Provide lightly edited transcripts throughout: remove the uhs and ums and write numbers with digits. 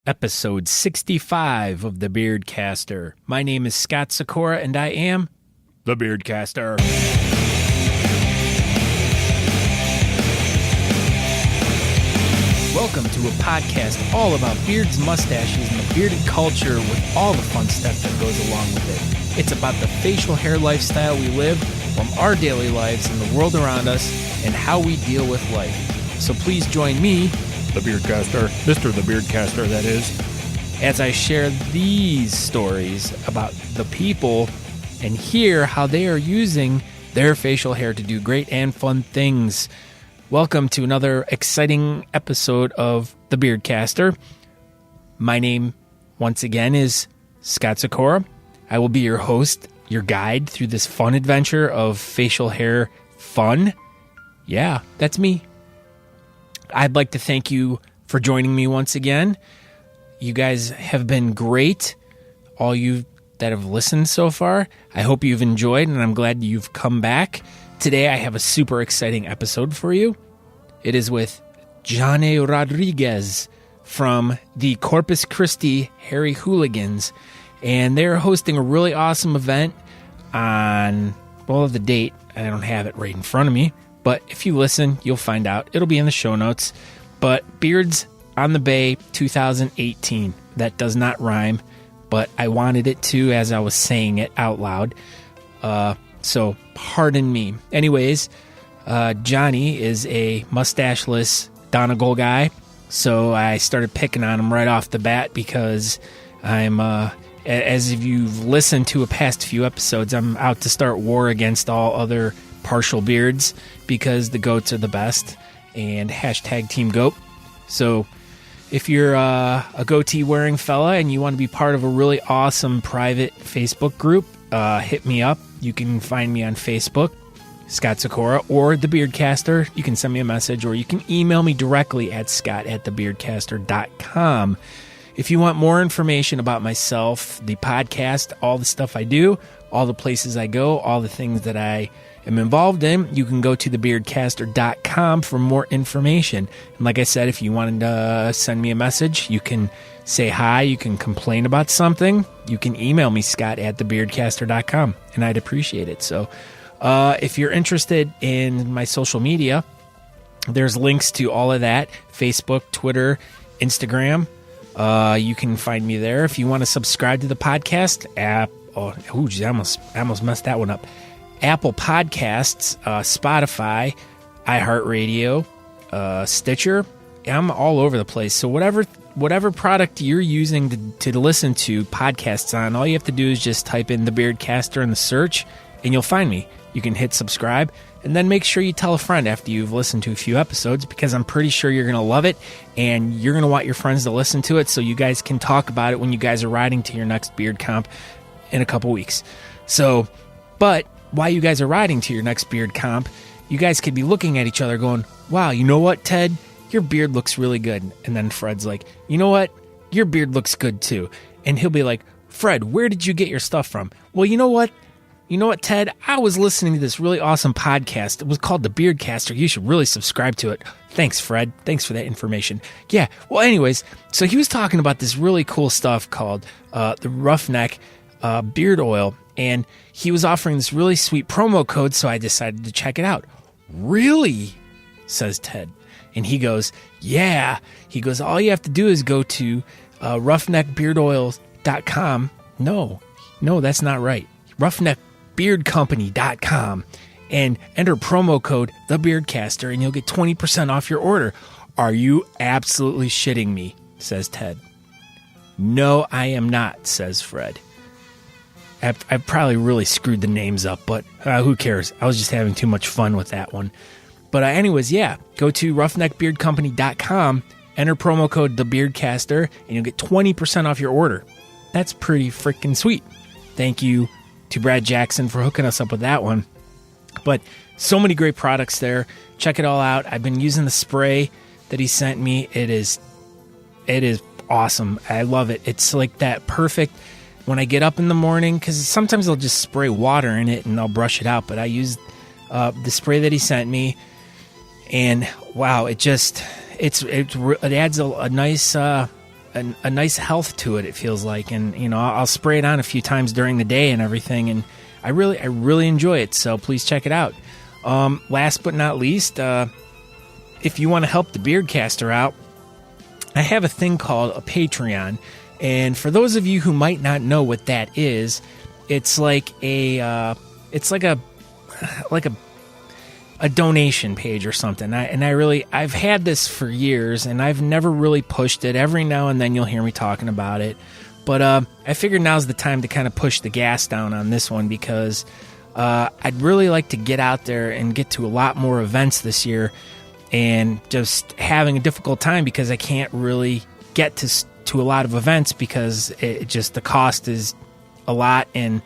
Episode 65 of The Beardcaster. My name is Scott Sikora, and I am The Beardcaster. Welcome to a podcast all about beards, mustaches, and the bearded culture with all the fun stuff that goes along with it. It's about the facial hair lifestyle we live from our daily lives and the world around us and how we deal with life. So please join me, The Beardcaster, Mr. The Beardcaster, that is, as I share these stories about the people and hear how they are using their facial hair to do great and fun things. Welcome to another exciting episode of The Beardcaster. My name, once again, is Scott Sikora. I will be your host, your guide through this fun adventure of facial hair fun. Yeah, that's me. I'd like to thank you for joining me once again. You guys have been great, all you that have listened so far. I hope you've enjoyed, and I'm glad you've come back. Today I have a super exciting episode for you. It is with Johnny Rodriguez from the Corpus Christi Hairy Hooligans, and they're hosting a really awesome event on, well, the date, I don't have it right in front of me, but if you listen, you'll find out. It'll be in the show notes. But Beards on the Bay 2018. That does not rhyme, but I wanted it to as I was saying it out loud. So pardon me. Anyways, Johnny is a mustacheless Donegal guy, so I started picking on him right off the bat because I'm, as if you've listened to a past few episodes, I'm out to start war against all other partial beards because the goats are the best, and hashtag Team Goat. So if you're a goatee wearing fella and you want to be part of a really awesome private Facebook group, hit me up. You can find me on Facebook, Scott Sikora, or The Beardcaster. You can send me a message, or you can email me directly at scott@thebeardcaster.com. If you want more information about myself, the podcast, all the stuff I do, all the places I go, all the things that I am involved in, you can go to thebeardcaster.com for more information. And like I said, if you wanted to send me a message, you can say hi, you can complain about something, you can email me, scott@thebeardcaster.com, and I'd appreciate it. So if you're interested in my social media, there's links to all of that: Facebook, Twitter, Instagram. You can find me there. If you want to subscribe to the podcast app, I almost messed that one up. Apple Podcasts, Spotify, iHeartRadio, Stitcher. I'm all over the place. So whatever product you're using to listen to podcasts on, all you have to do is just type in The Beardcaster in the search, and you'll find me. You can hit subscribe, and then make sure you tell a friend after you've listened to a few episodes, because I'm pretty sure you're going to love it, and you're going to want your friends to listen to it so you guys can talk about it when you guys are riding to your next beard comp in a couple weeks. So, but while you guys are riding to your next beard comp, you guys could be looking at each other going, wow, you know what, Ted? Your beard looks really good. And then Fred's like, you know what? Your beard looks good too. And he'll be like, Fred, where did you get your stuff from? Well, you know what? You know what, Ted? I was listening to this really awesome podcast. It was called The Beardcaster. You should really subscribe to it. Thanks, Fred. Thanks for that information. Yeah. Well, anyways, so he was talking about this really cool stuff called the Roughneck beard oil. And he was offering this really sweet promo code, so I decided to check it out. Really? Says Ted. And he goes, yeah. He goes, all you have to do is go to roughneckbeardoils.com. No, that's not right. Roughneckbeardcompany.com and enter promo code TheBeardcaster, and you'll get 20% off your order. Are you absolutely shitting me? Says Ted. No, I am not, says Fred. I probably really screwed the names up, but who cares? I was just having too much fun with that one. But anyways, yeah, go to roughneckbeardcompany.com, enter promo code TheBeardcaster, and you'll get 20% off your order. That's pretty freaking sweet. Thank you to Brad Jackson for hooking us up with that one. But so many great products there. Check it all out. I've been using the spray that he sent me. It is awesome. I love it. It's like that perfect when I get up in the morning, because sometimes I'll just spray water in it and I'll brush it out. But I used the spray that he sent me, and wow, it adds a nice a nice health to it. It feels like, and I'll spray it on a few times during the day and everything, and I really enjoy it. So please check it out. Last but not least, if you want to help the Beardcaster out, I have a thing called a Patreon, and for those of you who might not know what that is, it's like a donation page or something. I've had this for years, and I've never really pushed it. Every now and then you'll hear me talking about it, but I figured now's the time to kind of push the gas down on this one, because I'd really like to get out there and get to a lot more events this year, and just having a difficult time because I can't really get to a lot of events because the cost is a lot, and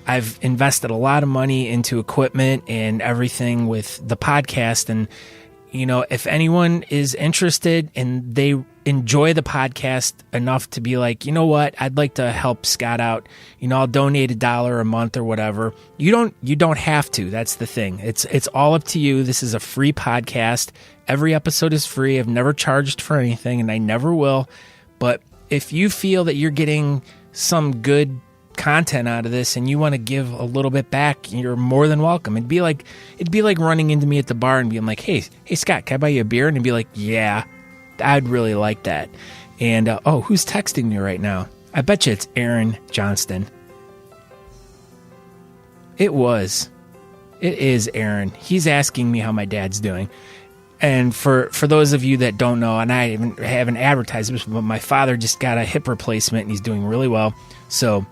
I've invested a lot of money into equipment and everything with the podcast. And, if anyone is interested and they enjoy the podcast enough to be like, you know what, I'd like to help Scott out, I'll donate $1 a month or whatever. You don't have to. That's the thing. It's all up to you. This is a free podcast. Every episode is free. I've never charged for anything, and I never will. But if you feel that you're getting some good content out of this and you want to give a little bit back, you're more than welcome. It'd be like running into me at the bar and being like, hey Scott, can I buy you a beer? And be like, yeah, I'd really like that. And who's texting me right now? I bet you it's Aaron Johnston. It is Aaron. He's asking me how my dad's doing. And for those of you that don't know, and I haven't advertised this, but my father just got a hip replacement and he's doing really well. So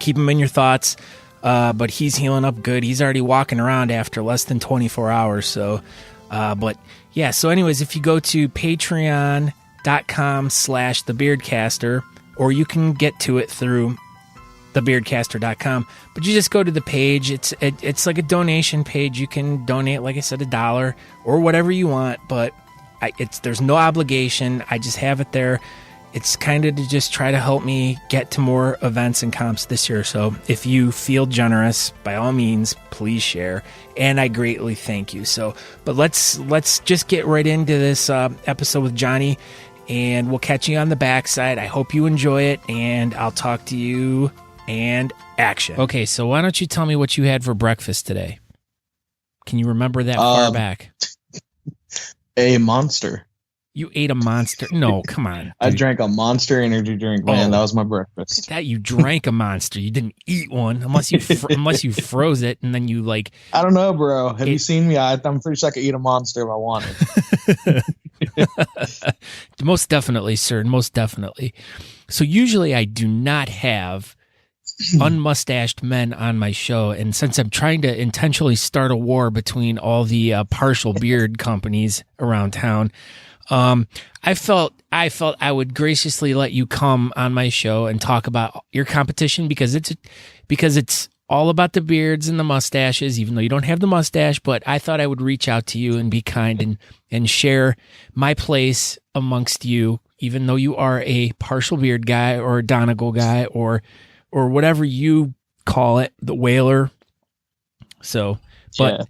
keep him in your thoughts. But he's healing up good. He's already walking around after less than 24 hours. So, but yeah. So anyways, if you go to patreon.com/thebeardcaster, or you can get to it through thebeardcaster.com, but you just go to the page. It's like a donation page. You can donate, like I said, $1 or whatever you want, but there's no obligation. I just have it there. It's kind of to just try to help me get to more events and comps this year. So if you feel generous, by all means, please share, and I greatly thank you. So, but let's just get right into this episode with Johnny, and we'll catch you on the backside. I hope you enjoy it, and I'll talk to you. And action. Okay, so why don't you tell me what you had for breakfast today? Can you remember that far back? A Monster. You ate a Monster? No, come on. Dude. I drank a Monster energy drink, man. That was my breakfast. That you drank a Monster. You didn't eat one unless you froze it and then you like. I don't know, bro. Have you seen me? I'm pretty sure I could eat a Monster if I wanted. Most definitely, sir. Most definitely. So usually I do not have unmustached men on my show, and since I'm trying to intentionally start a war between all the partial beard companies around town, I felt I would graciously let you come on my show and talk about your competition, because it's all about the beards and the mustaches, even though you don't have the mustache. But I thought I would reach out to you and be kind and share my place amongst you, even though you are a partial beard guy or a Donegal guy or whatever you call it, the whaler. So, but yeah.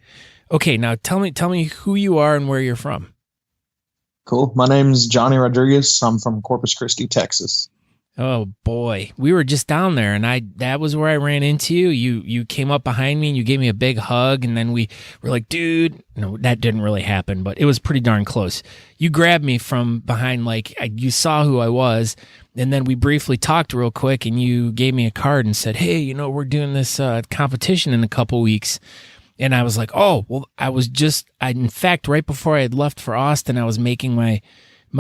Okay, now tell me who you are and where you're from. Cool. My name's Johnny Rodriguez. I'm from Corpus Christi, Texas. Oh boy, we were just down there, and that was where I ran into you. You came up behind me and you gave me a big hug, and then we were like, dude. No, that didn't really happen, but it was pretty darn close. You grabbed me from behind, like you saw who I was, and then we briefly talked real quick, and you gave me a card and said, hey, we're doing this competition in a couple weeks. And I was like, oh, well, in fact, right before I had left for Austin, I was making my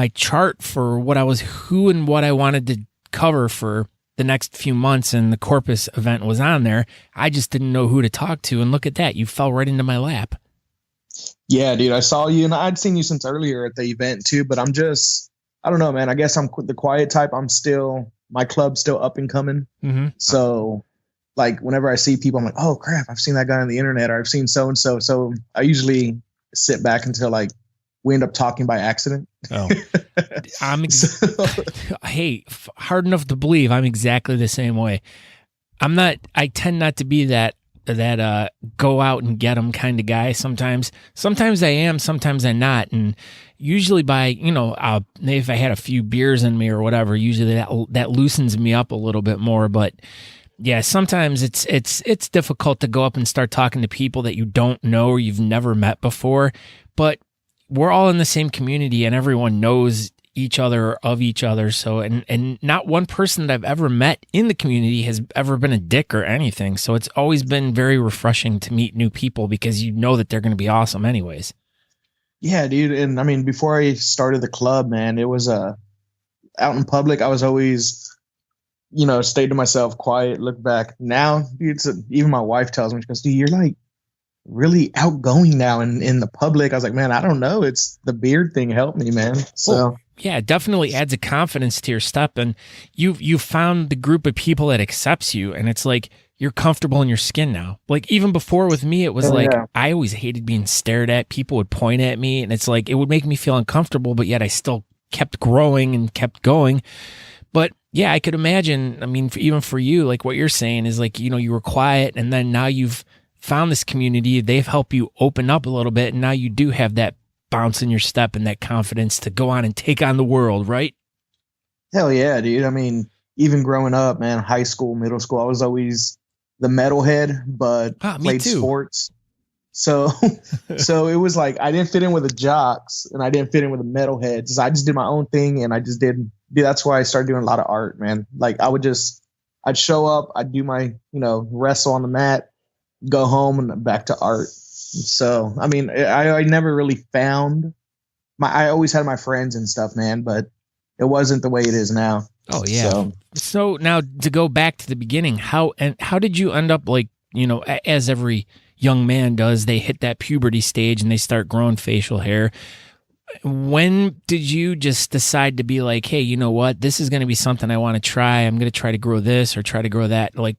chart for who and what I wanted to cover for the next few months, and the Corpus event was on there. I just didn't know who to talk to, and look at that. You fell right into my lap. Yeah, dude, I saw you, and I'd seen you since earlier at the event too, but I don't know, man. I guess I'm the quiet type. My club's still up and coming. Mm-hmm. So like whenever I see people, I'm like, oh crap, I've seen that guy on the internet, or I've seen so-and-so. So I usually sit back until like we end up talking by accident. Oh, hey, hard enough to believe I'm exactly the same way. I tend not to be that that go out and get them kind of guy. Sometimes I am, sometimes I'm not. And usually by, if I had a few beers in me or whatever, usually that loosens me up a little bit more. But yeah, sometimes it's difficult to go up and start talking to people that you don't know or you've never met before. But we're all in the same community and everyone knows each other or of each other. So, and not one person that I've ever met in the community has ever been a dick or anything. So it's always been very refreshing to meet new people because you know that they're going to be awesome anyways. Yeah, dude. And I mean, before I started the club, man, it was out in public. I was always, stayed to myself, quiet, look back. Now, dude, even my wife tells me, she goes, dude, you're like really outgoing now in the public. I was like, man, I don't know. It's the beard thing helped me, man. So. Oh, yeah, it definitely adds a confidence to your step. And you found the group of people that accepts you. And it's like, you're comfortable in your skin now. Like even before with me, it was I always hated being stared at. People would point at me and it's like, it would make me feel uncomfortable, but yet I still kept growing and kept going. But yeah, I could imagine, I mean, even for you, like what you're saying is like, you were quiet and then now you've found this community. They've helped you open up a little bit. And now you do have that bounce in your step and that confidence to go on and take on the world, right? Hell yeah, dude. I mean, even growing up, man, high school, middle school, I was always the metalhead, but played sports. So it was like I didn't fit in with the jocks and I didn't fit in with the metalheads. I just did my own thing and I just did. That's why I started doing a lot of art, man. Like I'd show up, I'd do my, wrestle on the mat, go home and back to art. So, I mean, I never really found I always had my friends and stuff, man, but it wasn't the way it is now. Oh yeah. So now to go back to the beginning, how did you end up like, as every young man does, they hit that puberty stage and they start growing facial hair. When did you just decide to be like, hey, you know what, this is going to be something I want to try. I'm going to try to grow this or try to grow that. Like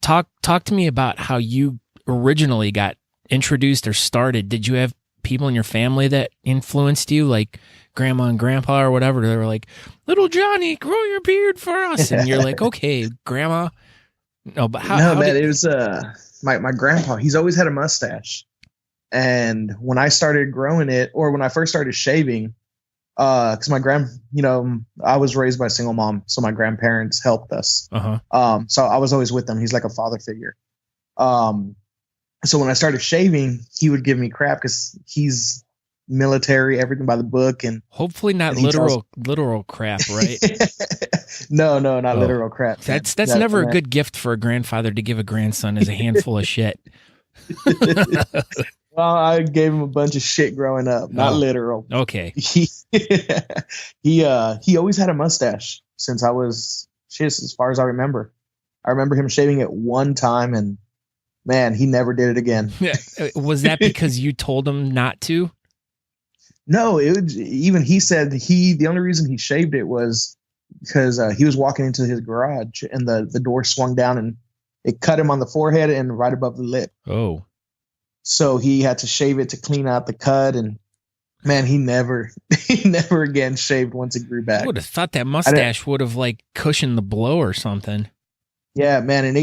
talk to me about how you originally got introduced or started. Did you have people in your family that influenced you, like grandma and grandpa or whatever? They were like, little Johnny, grow your beard for us. And you're like, okay, grandma. No, but it was my grandpa. He's always had a mustache. And when I started growing it, or when I first started shaving, because I was raised by a single mom, so my grandparents helped us. So I was always with them. He's like a father figure. So when I started shaving, he would give me crap because he's military, everything by the book, and hopefully not literal crap, right? No, not literal crap. That's never a good gift for a grandfather to give a grandson, is a handful of shit. Well, I gave him a bunch of shit growing up, not literal. Okay. He always had a mustache since I was as far as I remember. I remember him shaving it one time, and man, he never did it again. Was that because you told him not to? No, he said the only reason he shaved it was because he was walking into his garage and the door swung down and it cut him on the forehead and right above the lip. Oh. So he had to shave it to clean out the cut, and man, he never again shaved once it grew back. I would have thought that mustache would have like cushioned the blow or something. Yeah, man, and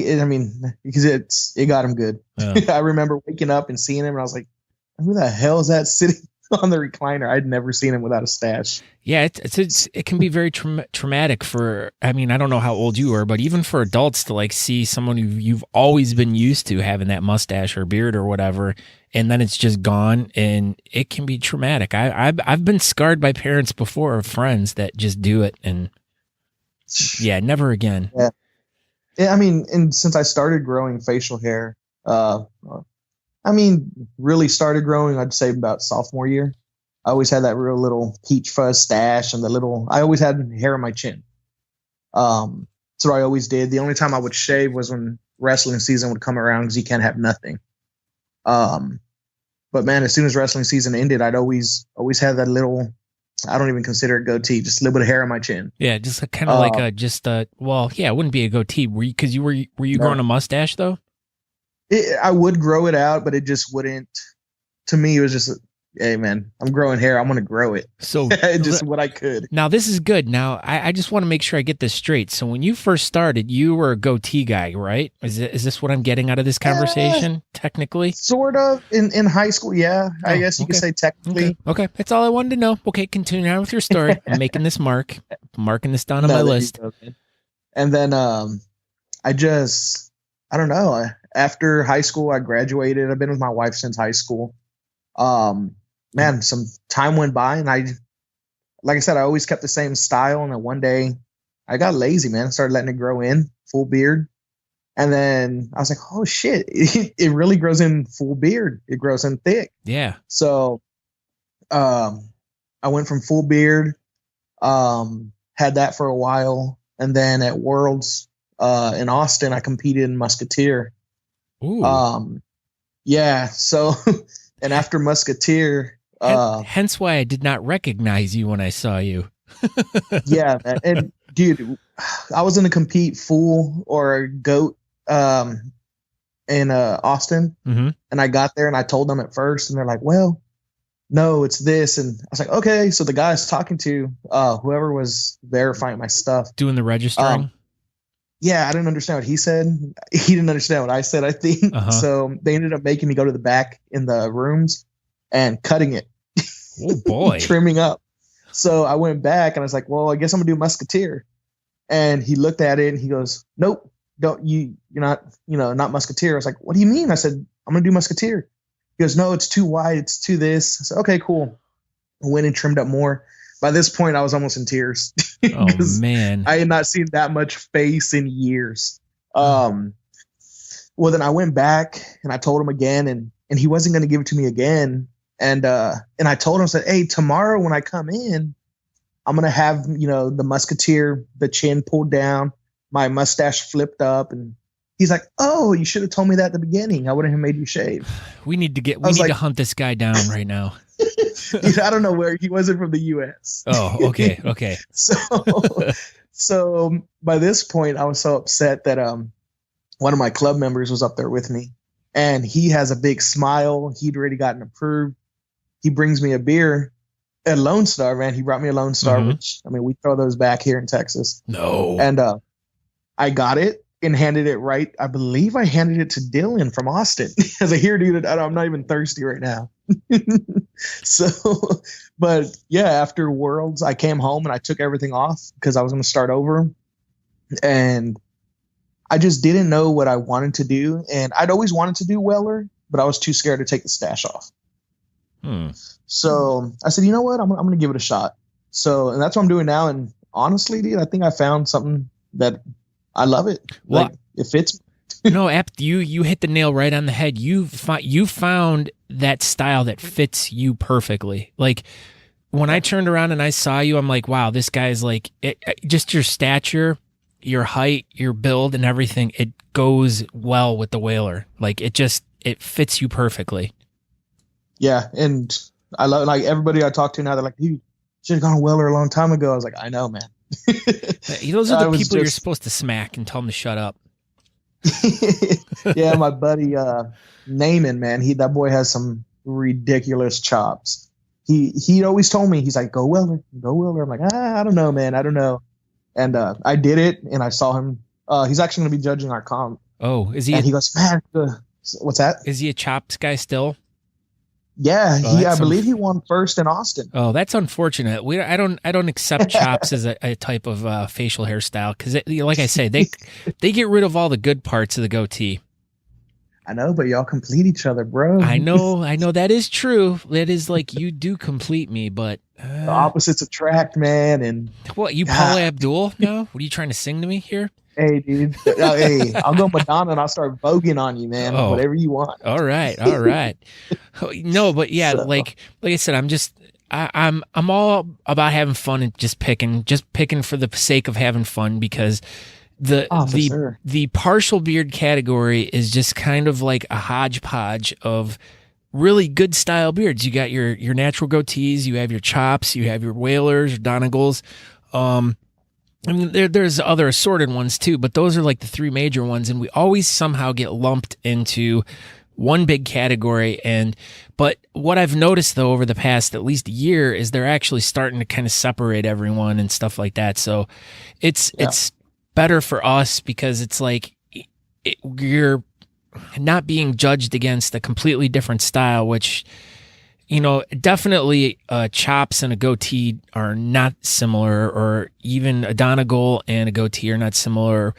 because it got him good. Oh. I remember waking up and seeing him, and I was like, "Who the hell is that sitting on the recliner?" I'd never seen him without a stash. Yeah, it can be very traumatic for. I mean, I don't know how old you are, but even for adults to like see someone who you've always been used to having that mustache or beard or whatever, and then it's just gone, and it can be traumatic. I've been scarred by parents before, or friends that just do it, and yeah, never again. Yeah. Yeah, and since I started growing facial hair, really started growing, I'd say about sophomore year. I always had that real little peach fuzz stash and I always had hair on my chin. So I always did. The only time I would shave was when wrestling season would come around because you can't have nothing. But man, as soon as wrestling season ended, I'd always had that little, I don't even consider it goatee, just a little bit of hair on my chin. Yeah, just kind of like it wouldn't be a goatee. Were you growing a mustache though? I would grow it out, but it just wouldn't. To me, it hey man, I'm growing hair. I'm gonna grow it. So just what I could. Now this is good. Now I just want to make sure I get this straight. So when you first started, you were a goatee guy, right? Is this what I'm getting out of this conversation? Technically, sort of in high school. Yeah, I guess you could say technically. Okay, that's all I wanted to know. Okay, continue on with your story. I'm making this marking this down on my list. And then I don't know. After high school, I graduated. I've been with my wife since high school. Man, some time went by, and like I said, I always kept the same style. And then one day, I got lazy, man. I started letting it grow in full beard, and then I was like, "Oh shit! It really grows in full beard. It grows in thick." Yeah. So, I went from full beard, had that for a while, and then at Worlds in Austin, I competed in Musketeer. Ooh. Yeah. So, and after Musketeer. Hence why I did not recognize you when I saw you. Yeah, man. And dude, I was going to compete full or goat in Austin, and I got there and I told them at first, and they're like, "Well, no, it's this." And I was like, "Okay." So the guy I was talking to, whoever was verifying my stuff, doing the registering. Yeah, I didn't understand what he said. He didn't understand what I said, I think. So they ended up making me go to the back in the rooms and cutting it. Oh boy. Trimming up. So I went back and I was like, well, I guess I'm gonna do Musketeer. And he looked at it and he goes, nope, you're not, not Musketeer. I was like, what do you mean? I said, I'm gonna do Musketeer. He goes, no, it's too wide, it's too this. I said, okay, cool. I went and trimmed up more. By this point, I was almost in tears. Oh man. I had not seen that much face in years. Well, then I went back and I told him again, and he wasn't gonna give it to me again. And I told him, I said, hey, tomorrow when I come in, I'm going to have, the Musketeer, the chin pulled down, my mustache flipped up. And he's like, oh, you should have told me that at the beginning. I wouldn't have made you shave. We need to hunt this guy down right now. Dude, I don't know where he wasn't from the U.S. Oh, okay. Okay. So by this point, I was so upset that one of my club members was up there with me, and he has a big smile. He'd already gotten approved. He brings me a beer, a Lone Star, man. He brought me a Lone Star, which, I mean, we throw those back here in Texas. No. And I got it and handed it right. I believe I handed it to Dylan from Austin. I was like, here, dude, I'm not even thirsty right now. So, but yeah, after Worlds, I came home and I took everything off because I was going to start over. And I just didn't know what I wanted to do. And I'd always wanted to do Weller, but I was too scared to take the stash off. So I said, you know what? I'm going to give it a shot. So, and that's what I'm doing now. And honestly, dude, I think I found something that I love it. Well, like, it fits. No, you hit the nail right on the head. You found that style that fits you perfectly. Like when I turned around and I saw you, I'm like, wow, this guy's like, just your stature, your height, your build and everything. It goes well with the Whaler. Like it fits you perfectly. Yeah, and I love, like, everybody I talk to now, they're like, "You should have gone Weller a long time ago." I was like, "I know, man." Those are the people you're supposed to smack and tell them to shut up. Yeah, my buddy Nayman, man, that boy has some ridiculous chops. He always told me, he's like, "Go Weller, go Weller." I'm like, I don't know, man, I don't know. And I did it, and I saw him. He's actually going to be judging our comp. Oh, is he? And he goes, "Man, what's that?" Is he a chops guy still? Yeah, I believe he won first in Austin. Oh, that's unfortunate. I don't accept chops as a type of facial hairstyle because, like I say, they get rid of all the good parts of the goatee. I know, but y'all complete each other, bro. I know that is true. That is like you do complete me, but the opposites attract, man. And what, you Paula Abdul? No, what are you trying to sing to me here? Hey, dude. Hey, I'll go Madonna and I'll start voguing on you, man. Oh. Whatever you want. All right. No, but yeah, so. like I said, I'm all about having fun and just picking for the sake of having fun because the partial beard category is just kind of like a hodgepodge of really good style beards. You got your natural goatees, you have your chops, you have your Whalers, your Donegals. I mean, there's other assorted ones too, but those are like the three major ones, and we always somehow get lumped into one big category. But what I've noticed though over the past at least year is they're actually starting to kind of separate everyone and stuff like that. So it's better for us because it's like you're not being judged against a completely different style, which, you know, definitely chops and a goatee are not similar, or even a Donegal and a goatee are not similar.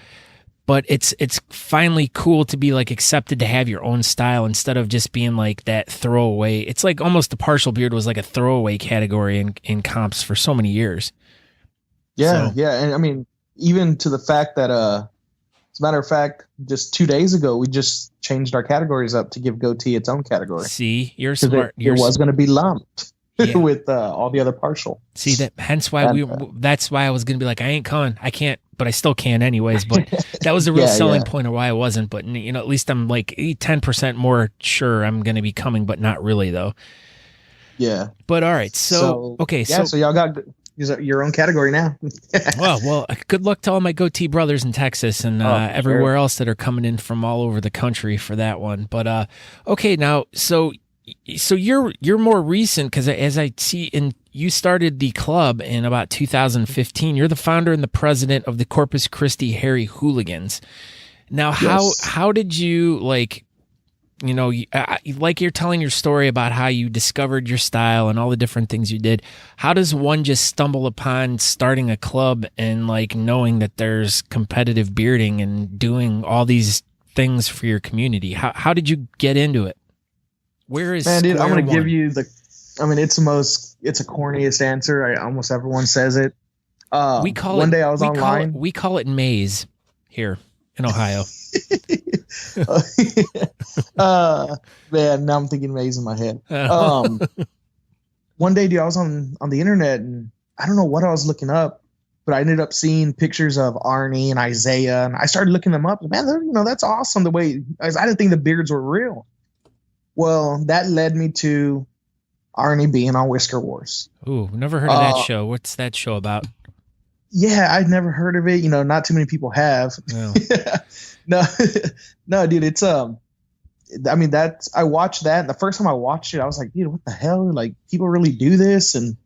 But it's finally cool to be like accepted to have your own style instead of just being like that throwaway. It's like almost the partial beard was like a throwaway category in comps for so many years. Yeah, yeah. And I mean, even to the fact that, as a matter of fact, just 2 days ago, we just changed our categories up to give goatee its own category. See, you're smart. It was going to be lumped with all the other partial. See that? Hence why that's why I was going to be like, I ain't coming. I can't, but I still can anyways. But that was the real selling point of why I wasn't. But you know, at least I'm like 10% more sure I'm going to be coming, but not really though. Yeah. But all right. So okay. Yeah. So y'all got your own category now. well, good luck to all my goatee brothers in Texas and everywhere else that are coming in from all over the country for that one. But okay, now so you're more recent because as I see, you started the club in about 2015. You're the founder and the president of the Corpus Christi Hairy Hooligans. Now, how did you like? You know, like you're telling your story about how you discovered your style and all the different things you did. How does one just stumble upon starting a club and like knowing that there's competitive bearding and doing all these things for your community? How did you get into it? Where is man, dude, I'm going to give you it's a corniest answer. Almost everyone says it. We call it maze here in Ohio. Man, now I'm thinking maze in my head. One day, dude, I was on the internet and I don't know what I was looking up, but I ended up seeing pictures of Arnie and Isaiah, and I started looking them up. Man, that's awesome. The way I didn't think the beards were real. Well, that led me to Arnie being on Whisker Wars. Ooh, never heard of that show. What's that show about? Yeah, I'd never heard of it. You know, not too many people have. No. No, dude, it's I watched that, and the first time I watched it, I was like, dude, what the hell? Like, people really do this? And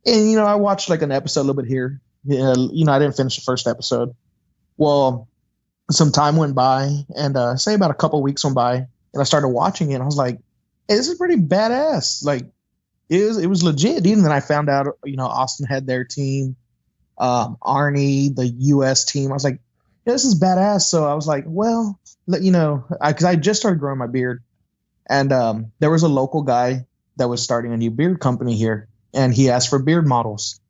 you know, I watched like an episode a little bit here. You know, I didn't finish the first episode. Well, some time went by, and say about a couple weeks went by, and I started watching it, and I was like, hey, this is pretty badass. Like, it was legit, dude. And then I found out, you know, Austin had their team, Arnie, the U.S. team. I was like, yeah, this is badass. So I was like, well, you know, because I just started growing my beard, and there was a local guy that was starting a new beard company here, and he asked for beard models.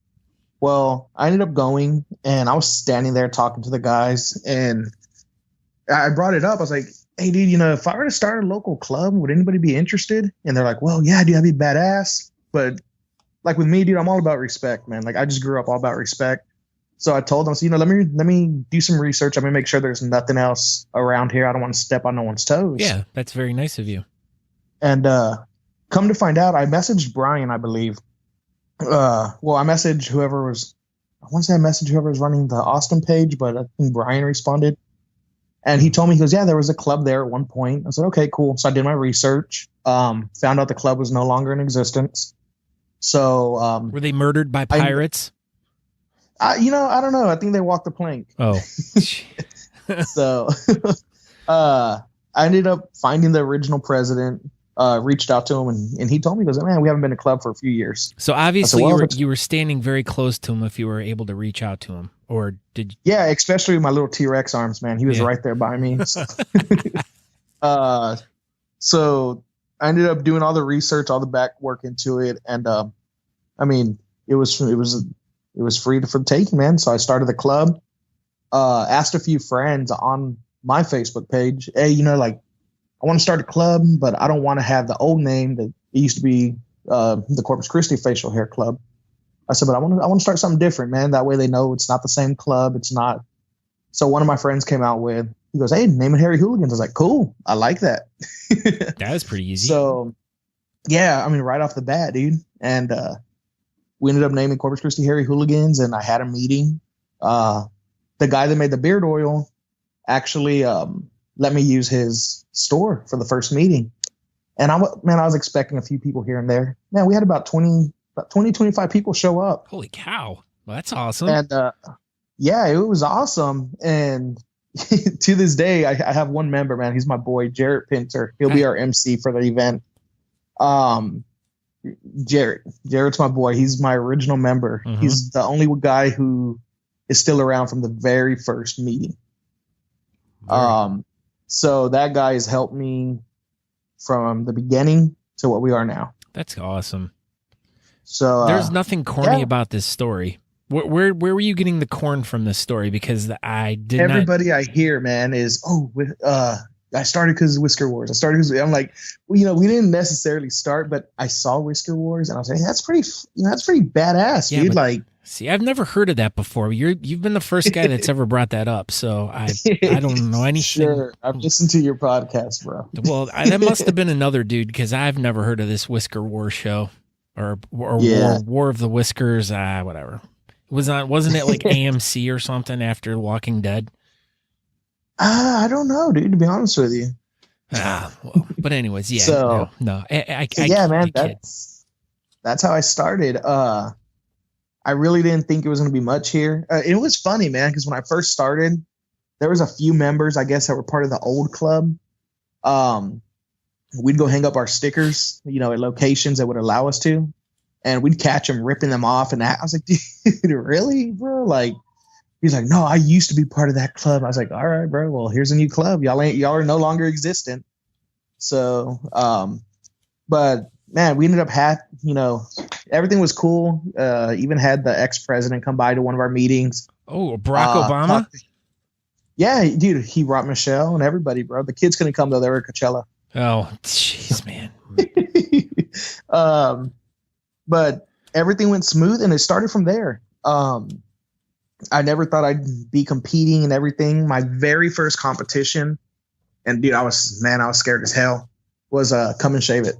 Well, I ended up going, and I was standing there talking to the guys, and I brought it up. I was like, hey, dude, you know, if I were to start a local club, would anybody be interested? And they're like, well, yeah, dude, that'd be badass. But like with me, dude, I'm all about respect, man. Like, I just grew up all about respect. So I told them, so, you know, let me do some research. I'm going to make sure there's nothing else around here. I don't want to step on no one's toes. Yeah, that's very nice of you. And come to find out, I messaged Brian, I believe. I messaged whoever was running the Austin page, but I think Brian responded. And he told me, he goes, yeah, there was a club there at one point. I said, okay, cool. So I did my research, found out the club was no longer in existence. So were they murdered by pirates? You know, I don't know. I think they walked the plank. Oh. So I ended up finding the original president, reached out to him, and he told me, he goes, man, we haven't been to club for a few years. So obviously you were standing very close to him if you were able to reach out to him. Or did you? Yeah, especially with my little T-Rex arms, man. He was right there by me. So I ended up doing all the research, all the back work into it, and I mean, it was free for the taking, man. So I started the club, asked a few friends on my Facebook page, hey, you know, like, I want to start a club, but I don't want to have the old name that it used to be, the Corpus Christi Facial Hair Club. I said, but I want to start something different, man. That way they know it's not the same club. It's not. So one of my friends came out with, he goes, hey, name it Hairy Hooligans. I was like, cool. I like that. That was pretty easy. So, yeah, I mean, right off the bat, dude. And we ended up naming Corpus Christi Hairy Hooligans, and I had a meeting. The guy that made the beard oil actually let me use his store for the first meeting. And I was expecting a few people here and there. Man, we had about 25 people show up. Holy cow. Well, that's awesome. And yeah, it was awesome. And to this day, I have one member, man. He's my boy, Jarrett Pinter. He'll be our MC for the event. Jarrett's my boy. He's my original member. Mm-hmm. He's the only guy who is still around from the very first meeting. So that guy has helped me from the beginning to what we are now. That's awesome. So there's nothing corny about this story. Where were you getting the corn from this story? Because I hear, man, is I started because of Whisker Wars. I'm like, well, we didn't necessarily start, but I saw Whisker Wars and I was like, hey, that's pretty badass, dude. Like, see, I've never heard of that before. You've been the first guy that's ever brought that up, so I don't know anything. Sure, I've listened to your podcast, bro. Well, that must have been another dude because I've never heard of this Whisker War show or War of the Whiskers, whatever. Wasn't it like AMC or something after Walking Dead? I don't know, dude, to be honest with you. But anyways, yeah. So, no. Man, that's how I started. I really didn't think it was going to be much here. It was funny, man, because when I first started, there was a few members, I guess, that were part of the old club. We'd go hang up our stickers, at locations that would allow us to. And we'd catch them ripping them off. And I was like, dude, really, bro? Like, he's like, no, I used to be part of that club. I was like, all right, bro. Well, here's a new club. Y'all are no longer existent. So, but man, we ended up everything was cool. Even had the ex-president come by to one of our meetings. Oh, Barack Obama? Yeah, dude, he brought Michelle and everybody, bro. The kids couldn't come though. They were at Coachella. Oh, jeez, man. But everything went smooth and it started from there. I never thought I'd be competing and everything. My very first competition, and dude, I was scared as hell, was Come and Shave It.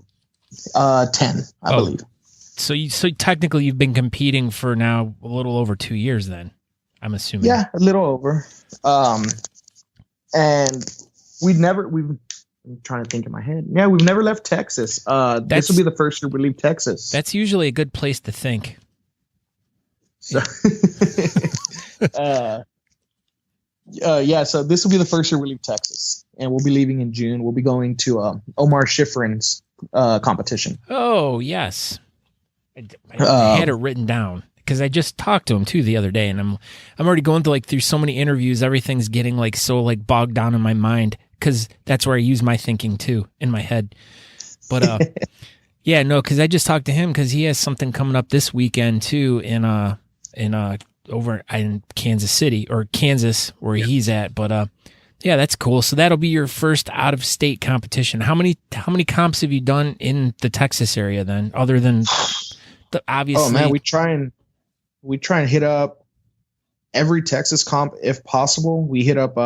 10, I believe. So technically you've been competing for now a little over 2 years then, I'm assuming. Yeah, a little over. And I'm trying to think in my head. Yeah, we've never left Texas. This will be the first year we leave Texas. That's usually a good place to think. So, so this will be the first year we leave Texas, and we'll be leaving in June. We'll be going to Omar Schifrin's competition. Oh, yes. I had it written down because I just talked to him too the other day, and I'm already going through so many interviews. Everything's getting so bogged down in my mind because that's where I use my thinking too in my head. But yeah, no, because I just talked to him because he has something coming up this weekend too over in Kansas City or Kansas where he's at. But yeah, that's cool. So that'll be your first out of state competition. How many comps have you done in the Texas area then, other than the obviously? Oh man, we try and hit up every Texas comp if possible. We hit up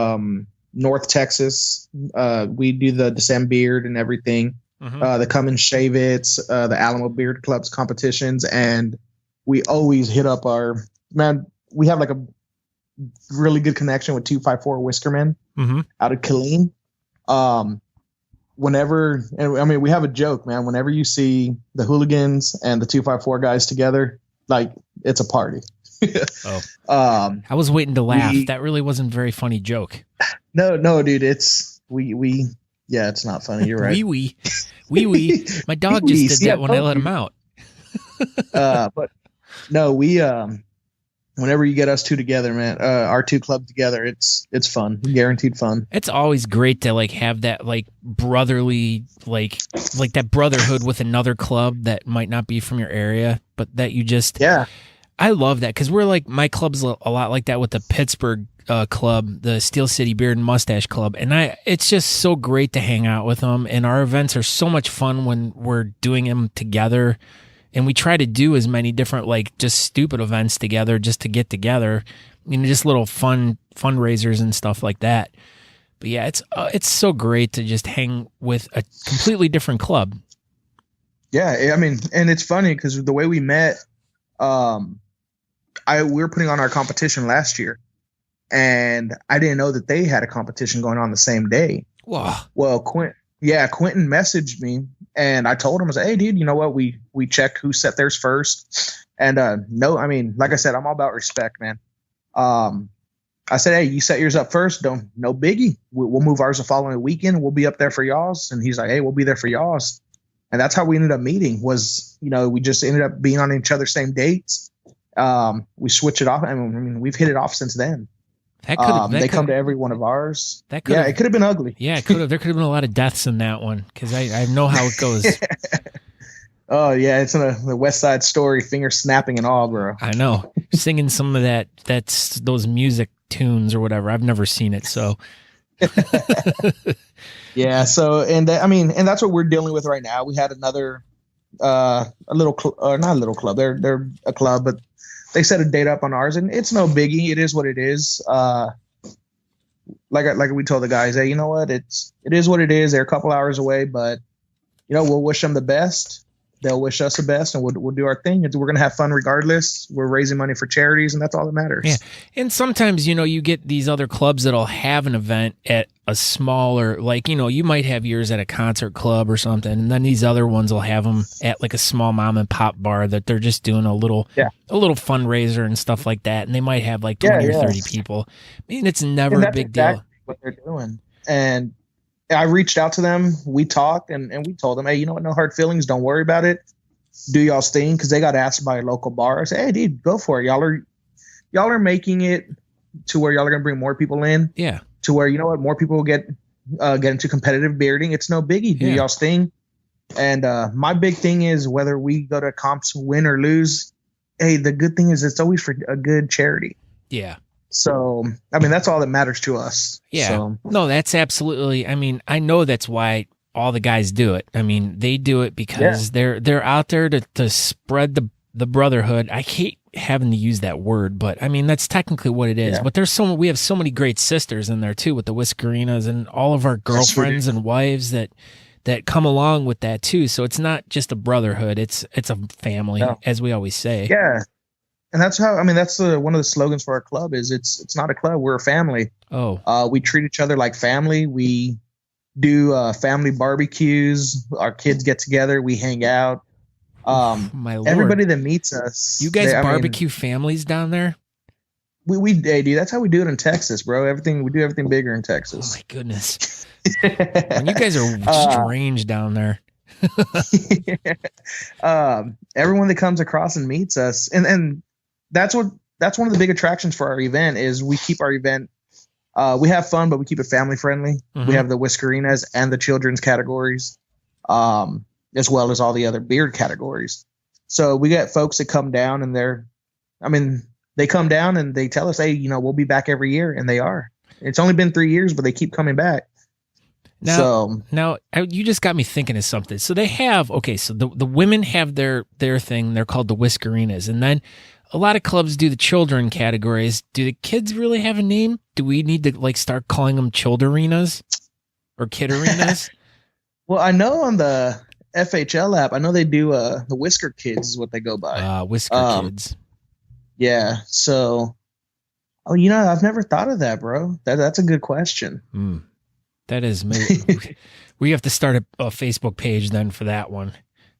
North Texas. We do the P.M Beard and everything. Mm-hmm. The Come and Shave It's, the Alamo Beard Club's competitions, and we always hit up we have a really good connection with 254 Whiskermen out of Killeen. We have a joke, man. Whenever you see the Hooligans and the 254 guys together, it's a party. I was waiting to laugh. That really wasn't a very funny joke. No, dude. It's it's not funny. You're right. Wee. My dog just did that when I let him out. But no, whenever you get us two together, man, our two clubs together, it's fun, guaranteed fun. It's always great to have that brotherly, that brotherhood with another club that might not be from your area, but that you just I love that because we're my club's a lot like that with the Pittsburgh club, the Steel City Beard and Mustache Club, and it's just so great to hang out with them. And our events are so much fun when we're doing them together. And we try to do as many different just stupid events together, just to get together, just little fundraisers and stuff like that. But yeah, it's so great to just hang with a completely different club. Yeah, I mean, and it's funny because the way we met, we were putting on our competition last year, and I didn't know that they had a competition going on the same day. Wow. Well, Quentin messaged me, and I told him, I was like, hey, dude, you know what? We checked who set theirs first. And no, I mean, like I said, I'm all about respect, man. I said, hey, you set yours up first. No biggie. We'll move ours the following weekend. We'll be up there for y'all's. And he's like, hey, we'll be there for y'all's. And that's how we ended up meeting was, we just ended up being on each other's same dates. We switch it off. I mean, we've hit it off since then. They come to every one of ours. It could have been ugly. Yeah, it could have. There could have been a lot of deaths in that one because I know how it goes. Oh yeah, it's in the West Side Story, finger snapping and all, bro. I know, singing some of that's those music tunes or whatever. I've never seen it, so. Yeah. So and that's what we're dealing with right now. We had another not a little club. They're a club, but they set a date up on ours, and it's no biggie. It is what it is. Like we told the guys, hey, you know what? It is what it is. They're a couple hours away, but we'll wish them the best. They'll wish us the best, and we'll do our thing. We're gonna have fun regardless. We're raising money for charities, and that's all that matters. Yeah, and sometimes you get these other clubs that'll have an event at a smaller, you might have yours at a concert club or something, and then these other ones will have them at like a small mom and pop bar that they're just doing a little fundraiser and stuff like that, and they might have like 20 or 30 people. I mean, it's never a big deal. What they're doing, and I reached out to them. We talked and we told them, hey, you know what? No hard feelings. Don't worry about it. Do y'all's thing. Cause they got asked by a local bar. I said, hey, dude, go for it. Y'all are making it to where y'all are going to bring more people in. Yeah. To where, more people will get into competitive bearding. It's no biggie. Do y'all's thing. And my big thing is whether we go to comps, win or lose. Hey, the good thing is it's always for a good charity. Yeah. So, that's all that matters to us. Yeah. So. No, that's absolutely. I know that's why all the guys do it. They do it because they're out there to spread the brotherhood. I hate having to use that word, but that's technically what it is. Yeah. But we have so many great sisters in there too with the Whiskerinas and all of our girlfriends and wives that come along with that too. So it's not just a brotherhood. It's a family, as we always say. Yeah. And that's how, that's one of the slogans for our club is it's not a club. We're a family. Oh, we treat each other like family. We do family barbecues. Our kids get together. We hang out. My Lord. Everybody that meets us. You guys barbecue families down there? We dude, that's how we do it in Texas, bro. We do everything bigger in Texas. Oh my goodness. And you guys are strange down there. Everyone that comes across and meets us, and that's one of the big attractions for our event is we keep our event. We have fun, but we keep it family friendly. Mm-hmm. We have the Whiskerinas and the children's categories, as well as all the other beard categories. So we got folks that come down and they come down and they tell us, hey, we'll be back every year, and they are. It's only been 3 years, but they keep coming back. Now, you just got me thinking of something. So they have, so the women have their thing. They're called the Whiskerinas. And then a lot of clubs do the children categories. Do the kids really have a name? Do we need to start calling them Childerinas or Kiderinas? Well, I know on the FHL app, I know they do the Whisker Kids is what they go by. Whisker Kids. Yeah. So, I've never thought of that, bro. That's a good question. That is, we have to start a Facebook page then for that one.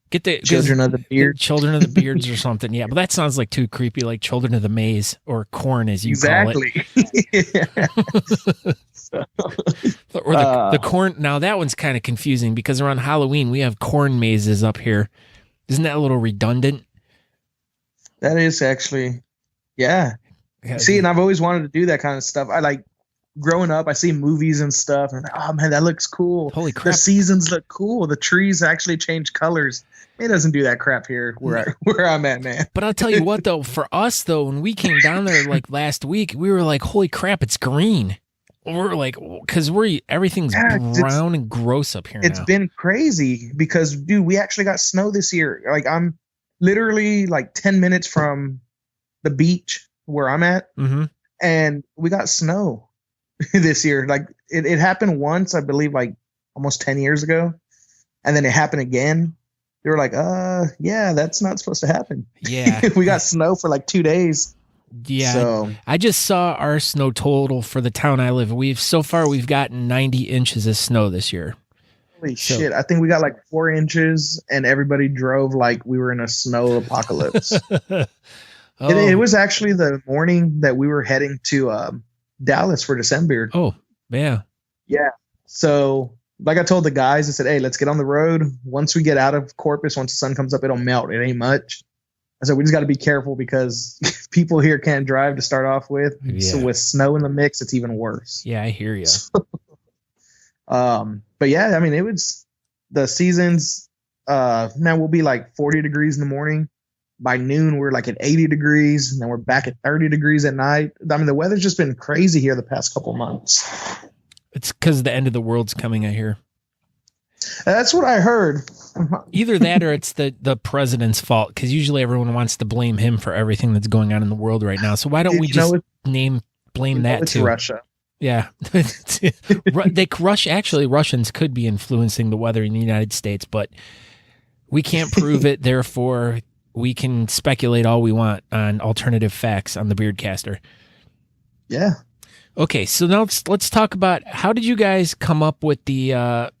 Get the Children of the Beard, Children of the Beards or something. Yeah, but that sounds like too creepy, like Children of the Maze or Corn, as you call it. Or the corn. Now that one's kind of confusing because around Halloween we have corn mazes up here. Isn't that a little redundant? That is actually, yeah. See, and I've always wanted to do that kind of stuff. Growing up, I see movies and stuff, and oh man, that looks cool. Holy crap! The seasons look cool. The trees actually change colors. It doesn't do that crap here where I'm at, man. But I'll tell you what, though, for us though, when we came down there last week, we were like, "Holy crap, it's green!" We're like, because everything's brown and gross up here. It's been crazy because, dude, we actually got snow this year. I'm literally 10 minutes from the beach where I'm at, and we got snow this year. It happened once, I believe, almost 10 years ago, and then it happened again. They were like, yeah, that's not supposed to happen. Yeah. We got snow for 2 days. Yeah, So I just saw our snow total for the town I live in. We've gotten 90 inches of snow this year. holy shit! I think we got like 4 inches, and everybody drove like we were in a snow apocalypse. It was actually the morning that we were heading to Dallas for December. Oh, yeah. Yeah. So, like I told the guys, I said, hey, let's get on the road. Once we get out of Corpus, once the sun comes up, it'll melt. It ain't much. I said, we just got to be careful because people here can't drive to start off with. Yeah. So, with snow in the mix, it's even worse. Yeah, I hear you. But yeah, I mean, it was the seasons. Man, we'll be like 40 degrees in the morning. By noon, we're like at 80 degrees, and then we're back at 30 degrees at night. I mean, the weather's just been crazy here the past couple months. It's because the end of the world's coming, I hear. That's what I heard. Either that or it's the president's fault, because usually everyone wants to blame him for everything that's going on in the world right now. So why don't we just blame that it's too? Russia. Yeah. Russians could be influencing the weather in the United States, but we can't prove it. Therefore, we can speculate all we want on alternative facts on the Beardcaster. Yeah. Okay, so now let's talk about how did you guys come up with the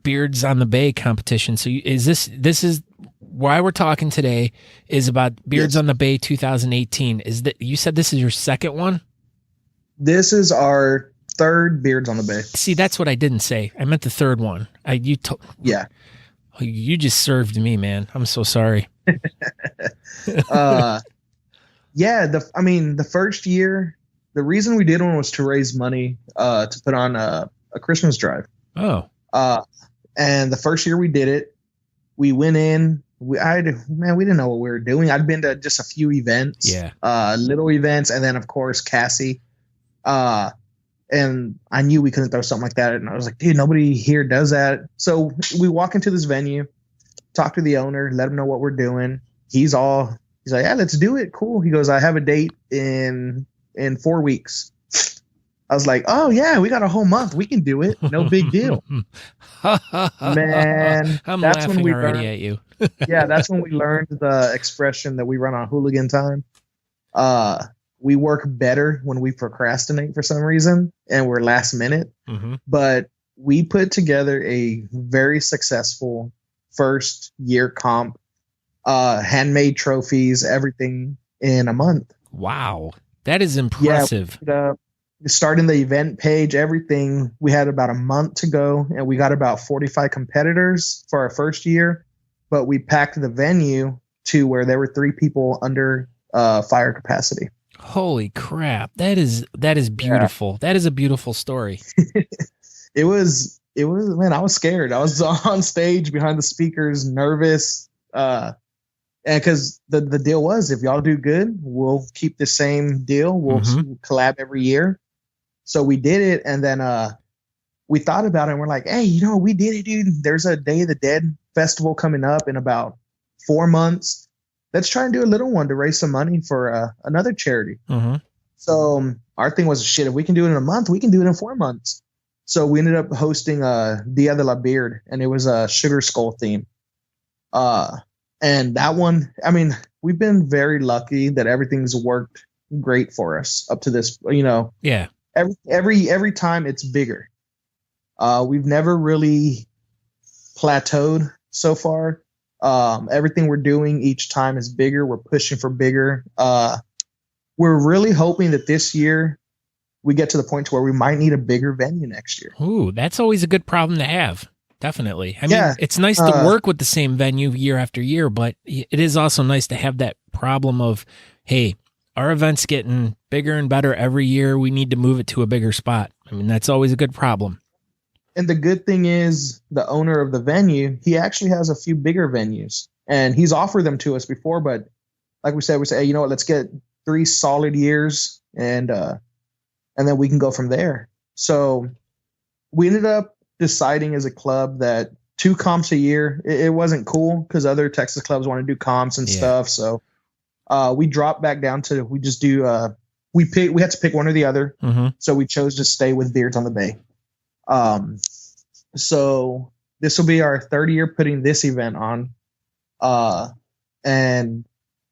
Beards on the Bay competition? So this is why we're talking today is about Beards on the Bay 2018. Is that you said this is your second one? This is our third Beards on the Bay. See, that's what I didn't say. I meant the third one. Yeah. You just served me, man. I'm so sorry. Yeah, the first year, the reason we did one was to raise money to put on a Christmas drive. Oh. And the first year we did it, we went in. We didn't know what we were doing. I'd been to just a few events, little events, and then of course Cassie. And I knew we couldn't throw something like that, and I was like, dude, nobody here does that. So we walk into this venue, talk to the owner, let him know what we're doing. He's like, yeah, let's do it. Cool. He goes, I have a date in 4 weeks. I was like, oh yeah, we got a whole month. We can do it. No big deal. Man, I'm that's laughing when we already learned, at you. yeah, that's when we learned the expression that we run on hooligan time. We work better when we procrastinate for some reason and we're last minute. Mm-hmm. But we put together a very successful first year comp, handmade trophies, everything in a month. Wow. That is impressive. Yeah, starting the event page, everything. We had about a month to go and we got about 45 competitors for our first year, but we packed the venue to where there were 3 people under fire capacity. Holy crap. That is beautiful. Yeah. That is a beautiful story. It was, man, I was scared. I was on stage behind the speakers, nervous. And because the deal was, if y'all do good, we'll keep the same deal. We'll collab every year. So we did it. And then we thought about it and we're like, hey, we did it, dude. There's a Day of the Dead festival coming up in about 4 months. Let's try and do a little one to raise some money for another charity. Mm-hmm. So our thing was, shit, if we can do it in a month, we can do it in 4 months. So we ended up hosting Dia de la Beard, and it was a Sugar Skull theme. And that one, I mean, we've been very lucky that everything's worked great for us up to this, Yeah. Every time it's bigger. We've never really plateaued so far. Everything we're doing each time is bigger. We're pushing for bigger. We're really hoping that this year we get to the point to where we might need a bigger venue next year. Ooh, that's always a good problem to have. Definitely. I mean, it's nice to work with the same venue year after year, but it is also nice to have that problem of, hey, our event's getting bigger and better every year. We need to move it to a bigger spot. I mean, that's always a good problem. And the good thing is the owner of the venue, he actually has a few bigger venues and he's offered them to us before. But like we said, hey, you know what, let's get 3 solid years and then we can go from there. So we ended up deciding as a club that 2 comps a year, it wasn't cool because other Texas clubs want to do comps and stuff. So we dropped back down to, we just do, we had to pick one or the other. Mm-hmm. So we chose to stay with Beards on the Bay. So this will be our 3rd year putting this event on. And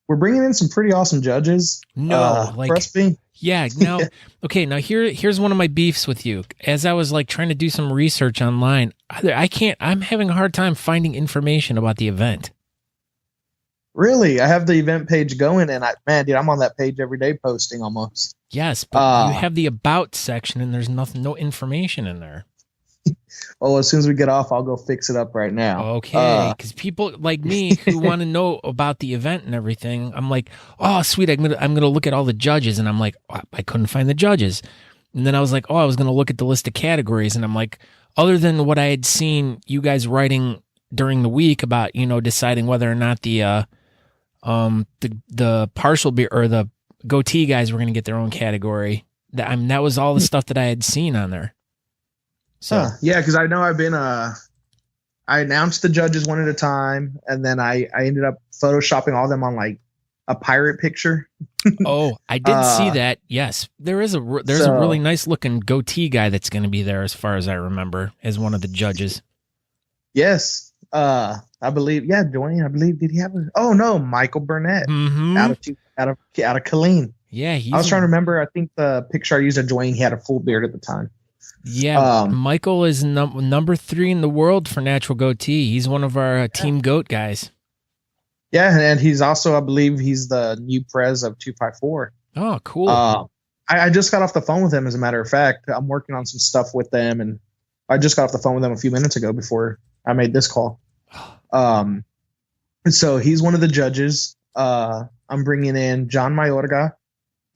we're bringing in some pretty awesome judges. Trust me. Yeah. Now, okay. Now here's one of my beefs with you. As I was like trying to do some research online, I'm having a hard time finding information about the event. Really? I have the event page going, and I'm on that page every day posting almost. Yes, but you have the about section, and there's no information in there. Oh, as soon as we get off, I'll go fix it up right now. Okay, because people like me who want to know about the event and everything, I'm like, oh, sweet, I'm gonna look at all the judges, and I'm like, oh, I couldn't find the judges, and then I was like, oh, I was gonna look at the list of categories, and I'm like, other than what I had seen you guys writing during the week about, deciding whether or not the partial beer or the goatee guys were gonna get their own category, that was all the stuff that I had seen on there. So yeah, because I know I announced the judges one at a time, and then I ended up photoshopping all of them on like a pirate picture. Oh, I did see that. Yes, there's a really nice looking goatee guy that's going to be there, as far as I remember, as one of the judges. Yes, I believe. Yeah, Dwayne. I believe. Did he have Michael Burnett out of Killeen. Yeah, I was trying to remember. I think the picture I used of Dwayne, he had a full beard at the time. Yeah, Michael is number 3 in the world for natural goatee. He's one of our Team Goat guys. Yeah, and he's also, I believe, he's the new prez of 254. Oh, cool. I just got off the phone with him, as a matter of fact. I'm working on some stuff with them, and I just got off the phone with him a few minutes ago before I made this call. So he's one of the judges. I'm bringing in Jon Mayorga.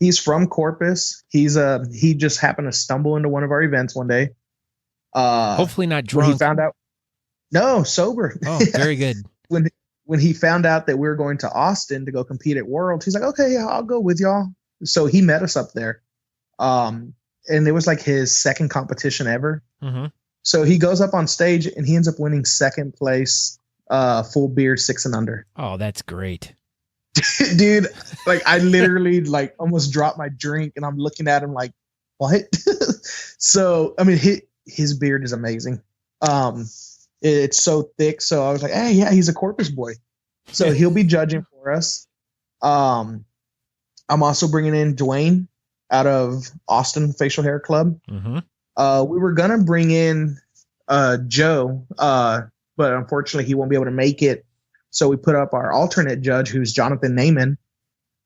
He's from Corpus. He just happened to stumble into one of our events one day. Hopefully not drunk. He found out. No, sober. Oh, very good. When he found out that we were going to Austin to go compete at Worlds, he's like, okay, yeah, I'll go with y'all. So he met us up there. And it was like his second competition ever. Mm-hmm. So he goes up on stage and he ends up winning second place, full beard 6 and under. Oh, that's great. Dude, like I literally like almost dropped my drink, and I'm looking at him like, what? So I mean, his beard is amazing. It's so thick. So I was like, hey, yeah, he's a Corpus boy. So he'll be judging for us. I'm also bringing in Dwayne out of Austin Facial Hair Club. Mm-hmm. We were gonna bring in Joe, but unfortunately he won't be able to make it. So we put up our alternate judge, who's Jonathon Nayman,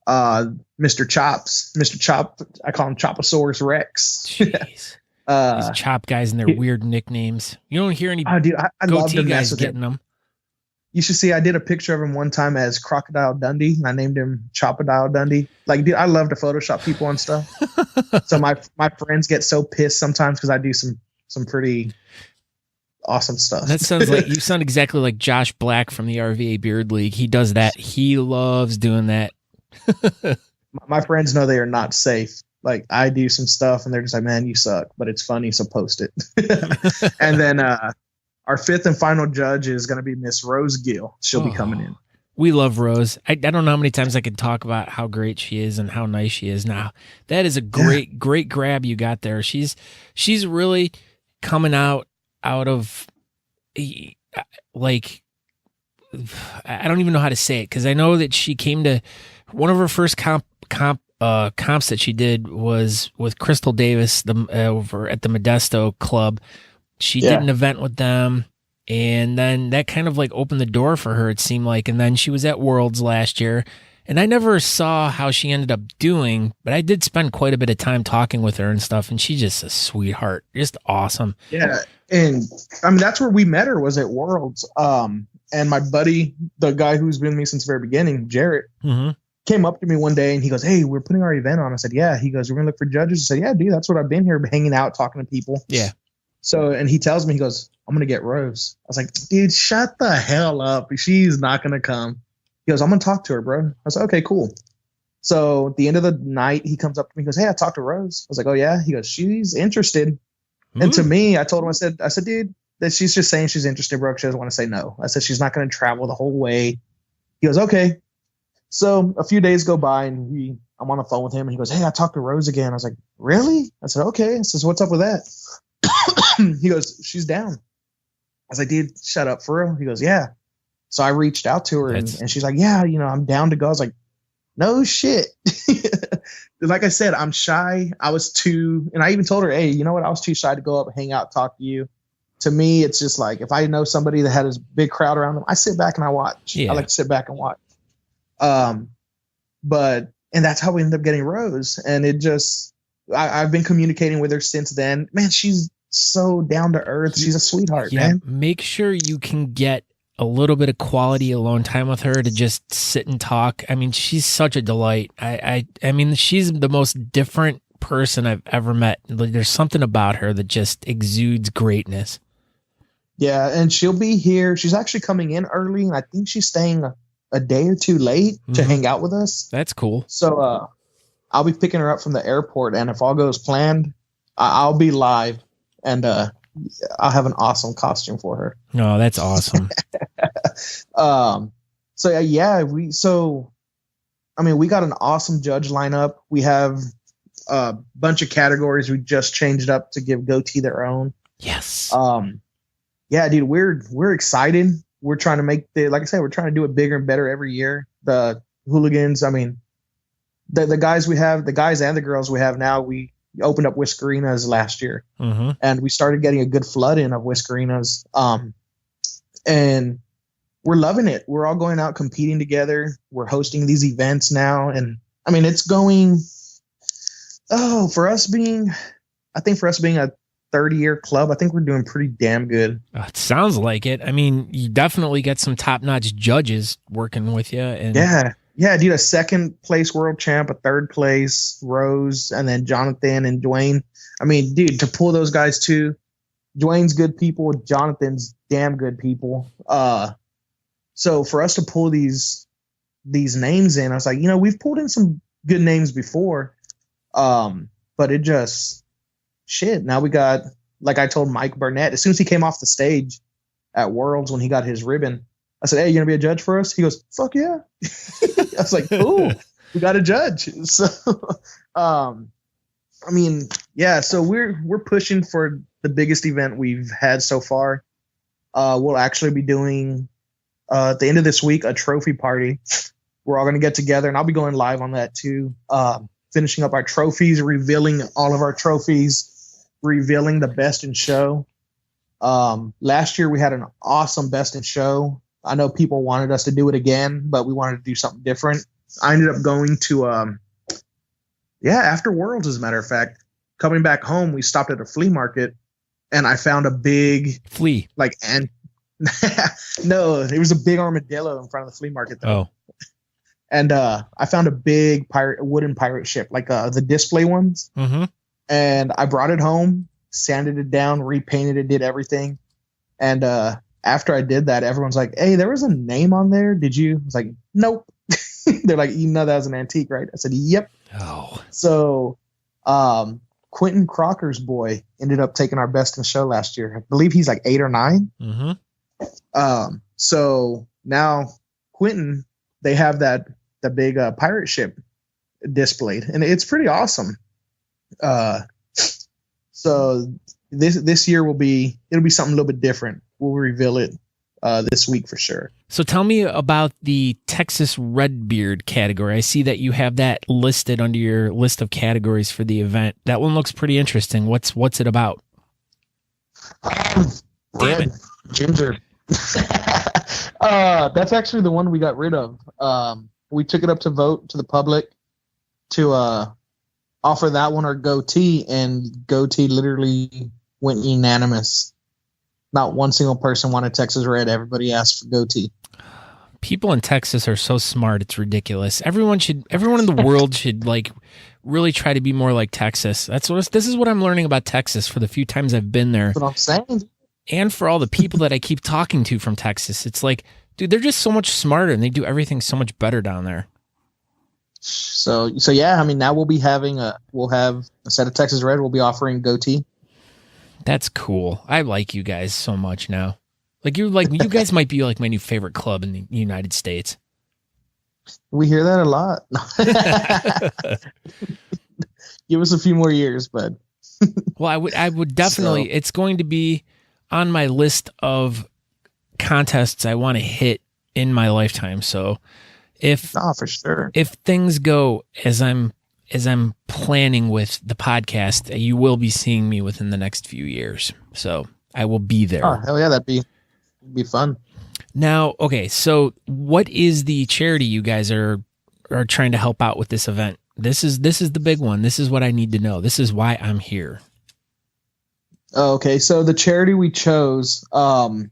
Mr. Chops. Mr. Chop, I call him Choposaurus Rex. Jeez. These chop guys and their weird nicknames. You don't hear any goatee guys getting them. You should see, I did a picture of him one time as Crocodile Dundee, and I named him Chopodile Dundee. Like, dude, I love to Photoshop people and stuff. So my friends get so pissed sometimes because I do some pretty awesome stuff. That sounds like you sound exactly like Josh Black from the RVA Beard League. He does that. He loves doing that. My friends know they are not safe. Like, I do some stuff and they're just like, man, you suck, but it's funny, so post it. And then our 5th and final judge is going to be Miss Rose Geil. She'll be coming in. We love Rose. I don't know how many times I can talk about how great she is and how nice she is. Now, that is a great grab you got there. She's really coming out of, like, I don't even know how to say it, because I know that she came to one of her first comps that she did was with Crystal Davis over at the Modesto Club. She did an event with them, and then that kind of like opened the door for her, it seemed like. And then she was at Worlds last year, and I never saw how she ended up doing, but I did spend quite a bit of time talking with her and stuff, and she's just a sweetheart, just awesome. Yeah, and I mean, that's where we met her, was at Worlds. And my buddy, the guy who's been with me since the very beginning, Jarrett, came up to me one day and he goes, hey, we're putting our event on. I said, yeah. He goes, we're going to look for judges. I said, yeah, dude, that's what I've been here, hanging out, talking to people. Yeah. So, and he tells me, he goes, I'm going to get Rose. I was like, dude, shut the hell up. She's not going to come. He goes, I'm going to talk to her, bro. I was like, okay, cool. So at the end of the night, he comes up to me and goes, hey, I talked to Rose. I was like, oh, yeah? He goes, she's interested. And to me, I told him, I said, dude, that she's just saying she's interested, bro. She doesn't want to say no. I said, she's not going to travel the whole way. He goes, okay. So a few days go by and I'm on the phone with him and he goes, hey, I talked to Rose again. I was like, really? I said, okay. I says, what's up with that? He goes, she's down. I was like, dude, shut up, for real? He goes, yeah. So I reached out to her and she's like, yeah, I'm down to go. I was like, No shit. Like I said, I'm shy. And I even told her, hey, you know what? I was too shy to go up, hang out, talk to you. To me, it's just like, if I know somebody that had a big crowd around them, I sit back and I watch. Yeah. I like to sit back and watch. And that's how we ended up getting Rose. And it just, I've been communicating with her since then. Man, she's so down to earth. She's a sweetheart, man. Make sure you can get a little bit of quality alone time with her to just sit and talk. I mean, she's such a delight. I mean, she's the most different person I've ever met. There's something about her that just exudes greatness. Yeah, and she'll be here. She's actually coming in early, and I think she's staying a day or two late to hang out with us. That's cool. So I'll be picking her up from the airport, and if all goes planned, I'll be live, and I'll have an awesome costume for her. Oh, that's awesome. We got an awesome judge lineup. We have a bunch of categories we just changed up to give Goatee their own. Yes. Yeah, dude, we're excited. We're trying to make like I said, we're trying to do it bigger and better every year. The hooligans, I mean, the guys we have, the guys and the girls we have now, we opened up Whiskerinas last year, and we started getting a good flood in of Whiskerinas. And we're loving it. We're all going out competing together. We're hosting these events now, and I mean, it's going. Oh, for us being a 30-year club, I think we're doing pretty damn good. It sounds like it. I mean, you definitely get some top-notch judges working with you. And yeah, dude, a second place world champ, a third place Rose, and then Jonathon and Dwayne. I mean, dude, to pull those guys too. Dwayne's good people. Jonathan's damn good people. So for us to pull these names in, I was like, we've pulled in some good names before, but it just shit. Now we got, like I told Mike Burnett, as soon as he came off the stage at Worlds when he got his ribbon, I said, hey, you gonna be a judge for us? He goes, fuck yeah. I was like, cool, we got a judge. So, I mean, yeah, so we're pushing for the biggest event we've had so far. We'll actually be doing, at the end of this week, a trophy party. We're all going to get together, and I'll be going live on that too. Finishing up our trophies, revealing all of our trophies, revealing the best in show. Last year we had an awesome best in show. I know people wanted us to do it again, but we wanted to do something different. I ended up going to, after Worlds, as a matter of fact, coming back home, we stopped at a flea market, and I found a big flea. No, it was a big armadillo in front of the flea market, though. Oh. And I found a big wooden pirate ship, like the display ones. Mm-hmm. And I brought it home, sanded it down, repainted it, did everything. And after I did that, everyone's like, hey, there was a name on there. Did you? I was like, nope. They're like, you know that was an antique, right? I said, yep. Oh. So Quentin Crocker's boy ended up taking our best in show last year. I believe he's like 8 or 9. Mm-hmm. So now Quentin, they have the big pirate ship displayed, and it's pretty awesome. So this year it'll be something a little bit different. We'll reveal it this week for sure. So tell me about the Texas Redbeard category. I see that you have that listed under your list of categories for the event. That one looks pretty interesting. What's it about? Red ginger. That's actually the one we got rid of. We took it up to vote to the public to offer that one or Goatee, and Goatee literally went unanimous. Not one single person wanted Texas Red. Everybody asked for Goatee. People in Texas are so smart, it's ridiculous. Everyone in the world should really try to be more like Texas. This is what I'm learning about Texas for the few times I've been there. That's what I'm saying. And for all the people that I keep talking to from Texas, it's like, dude, they're just so much smarter and they do everything so much better down there. So yeah, I mean, now we'll have instead of Texas Red, we'll be offering Goatee. That's cool. I like you guys so much now. You guys might be like my new favorite club in the United States. We hear that a lot. Give us a few more years, bud. Well, I would definitely. So, it's going to be on my list of contests I want to hit in my lifetime. So for sure. If things go as I'm planning with the podcast, you will be seeing me within the next few years. So I will be there. Oh, hell yeah, that'd be fun. Now, okay, so what is the charity you guys are trying to help out with this event? This is the big one. This is what I need to know. This is why I'm here. Okay, so the charity we chose, well,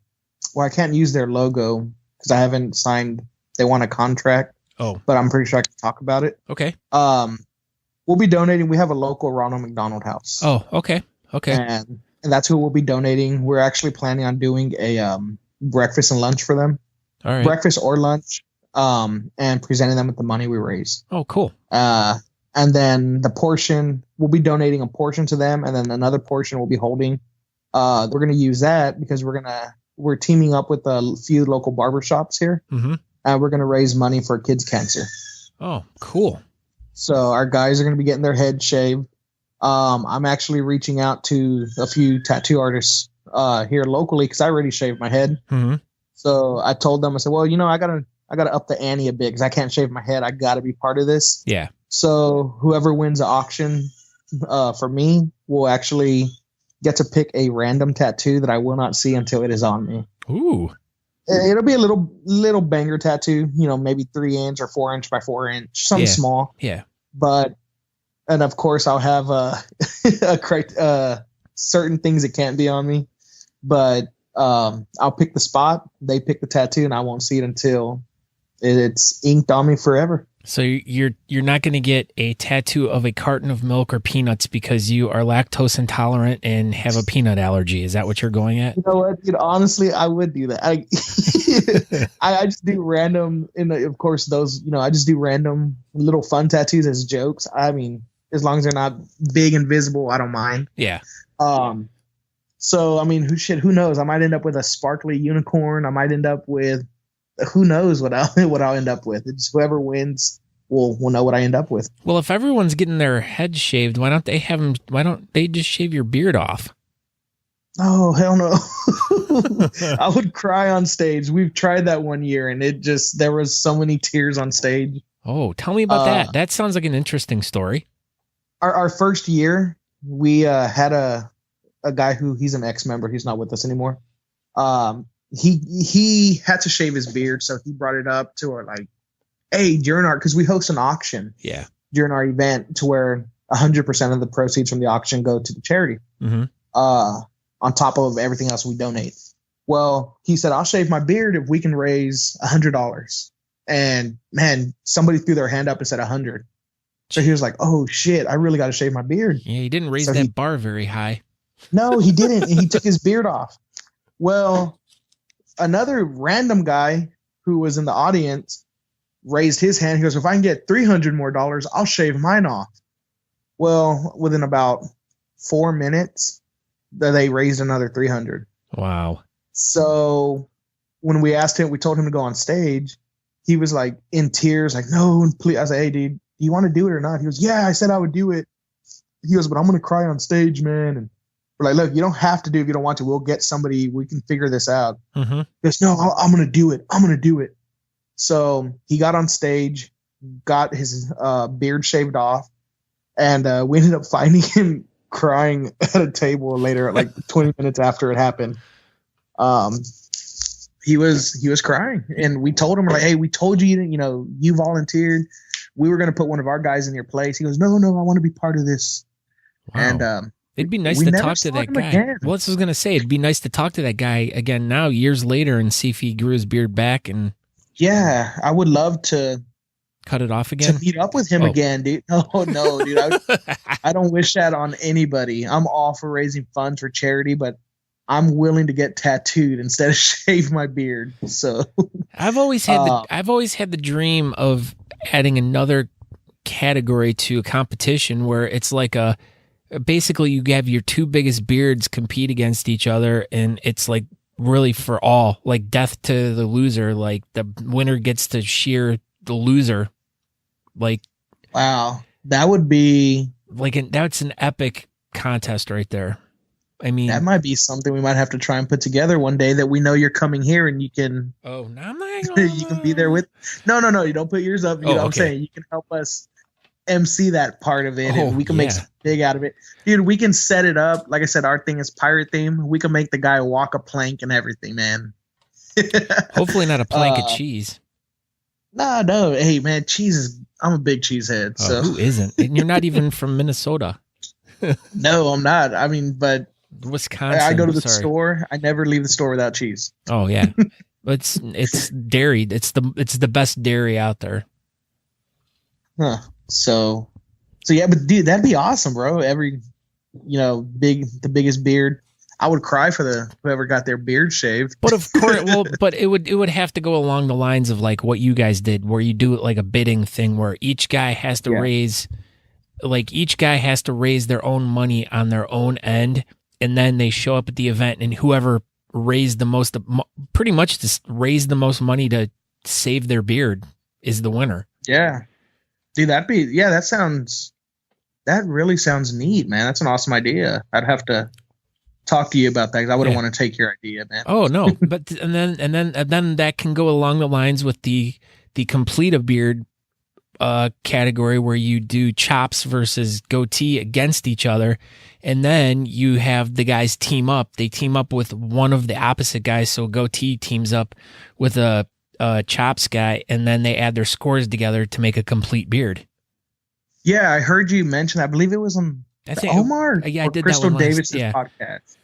I can't use their logo because I haven't signed. They want a contract. Oh, but I'm pretty sure I can talk about it. Okay. We'll be donating. We have a local Ronald McDonald House. Oh, okay. And that's who we'll be donating. We're actually planning on doing a breakfast and lunch for them. All right. Breakfast or lunch, and presenting them with the money we raise. Oh, cool. And then the portion, we'll be donating a portion to them, and then another portion we'll be holding. We're going to use that because we're teaming up with a few local barbershops here. Mm-hmm. And we're going to raise money for kids' cancer. Oh, cool. So our guys are going to be getting their head shaved. I'm actually reaching out to a few tattoo artists here locally because I already shaved my head. Mm-hmm. So I told them, I said, well, I gotta up the ante a bit because I can't shave my head. I got to be part of this. Yeah. So whoever wins the auction for me will actually get to pick a random tattoo that I will not see until it is on me. Ooh. It'll be a little banger tattoo, maybe 3 inch or 4 inch by 4 inch, something small. Yeah. And of course I'll have certain things that can't be on me, but I'll pick the spot, they pick the tattoo, and I won't see it until it's inked on me forever. So you're not going to get a tattoo of a carton of milk or peanuts because you are lactose intolerant and have a peanut allergy. Is that what you're going at? You know what? Honestly, I would do that. I just do random, of course, those, I just do random little fun tattoos as jokes. I mean, as long as they're not big and visible, I don't mind. Yeah. So, I mean, who knows? I might end up with a sparkly unicorn. I might end up with, who knows what I'll end up with. It's whoever wins will know what I end up with. Well, if everyone's getting their head shaved, why don't they just shave your beard off? Oh, hell no. I would cry on stage. We've tried that one year and there was so many tears on stage. Oh, tell me about that. That sounds like an interesting story. Our first year, we had a guy he's an ex-member. He's not with us anymore. He had to shave his beard, so he brought it up to her like, hey, because we host an auction during our event to where 100% of the proceeds from the auction go to the charity. Mm-hmm. On top of everything else we donate. Well, he said, I'll shave my beard if we can raise $100. And man, somebody threw their hand up and said 100. So he was like, oh shit, I really got to shave my beard. Yeah, he didn't raise that bar very high. No, he didn't. And he took his beard off. Well, another random guy who was in the audience raised his hand. He goes, if I can get $300 more, I'll shave mine off. Well, within about 4 minutes, they raised another 300. Wow. So when we told him to go on stage, he was like in tears, like, no, please. I said, hey, dude, do you want to do it or not? He goes, yeah, I said I would do it. He goes, but I'm going to cry on stage, man. And we're like, look, you don't have to do it if you don't want to. We'll get somebody. We can figure this out. Mm-hmm. He goes, no, I'm going to do it. I'm going to do it. So he got on stage, got his beard shaved off, and we ended up finding him crying at a table later, like 20 minutes after it happened. He was crying, and we told him, like, hey, we told you, you volunteered. We were going to put one of our guys in your place. He goes, no, I want to be part of this. Wow. And it'd be nice to talk to that guy. Again. Well, I was going to say, it'd be nice to talk to that guy again now, years later, and see if he grew his beard back. And yeah, I would love to cut it off again. To meet up with him again, dude. Oh no, dude. I don't wish that on anybody. I'm all for raising funds for charity, but I'm willing to get tattooed instead of shave my beard. So I've always had the dream of adding another category to a competition where it's like basically you have your two biggest beards compete against each other, and it's like really for all, like death to the loser. Like the winner gets to shear the loser. Like, wow, that would be like that's an epic contest right there. I mean, that might be something we might have to try and put together one day, that we know you're coming here and you can. Oh, no, I'm not gonna... You can be there with. No. You don't put yours up. You know what I'm saying? You can help us MC that part of it, and we can make something big out of it, dude. We can set it up. Like I said, our thing is pirate theme. We can make the guy walk a plank and everything, man. Hopefully not a plank of cheese. No. Hey, man, cheese is. I'm a big cheesehead. So who isn't? And you're not even from Minnesota. No, I'm not. I mean, but Wisconsin. I go to the store. I never leave the store without cheese. Oh yeah, it's dairy. It's the best dairy out there. Huh. So yeah, but dude, that'd be awesome, bro. The biggest beard. I would cry for whoever got their beard shaved. But of course, but it would have to go along the lines of like what you guys did, where you do it like a bidding thing, where each guy has to raise their own money on their own end, and then they show up at the event, and whoever raised the most, pretty much just raised the most money to save their beard is the winner. Yeah, dude, that really sounds neat, man. That's an awesome idea. I'd have to talk to you about that, because I wouldn't want to take your idea, man. Oh no, but and then that can go along the lines with the complete a beard category, where you do chops versus goatee against each other, and then you have the guys team up. They team up with one of the opposite guys, so goatee teams up with a chops guy, and then they add their scores together to make a complete beard. Yeah, I heard you mention. I believe it was on Omar. I did Crystal that one Davis's podcast.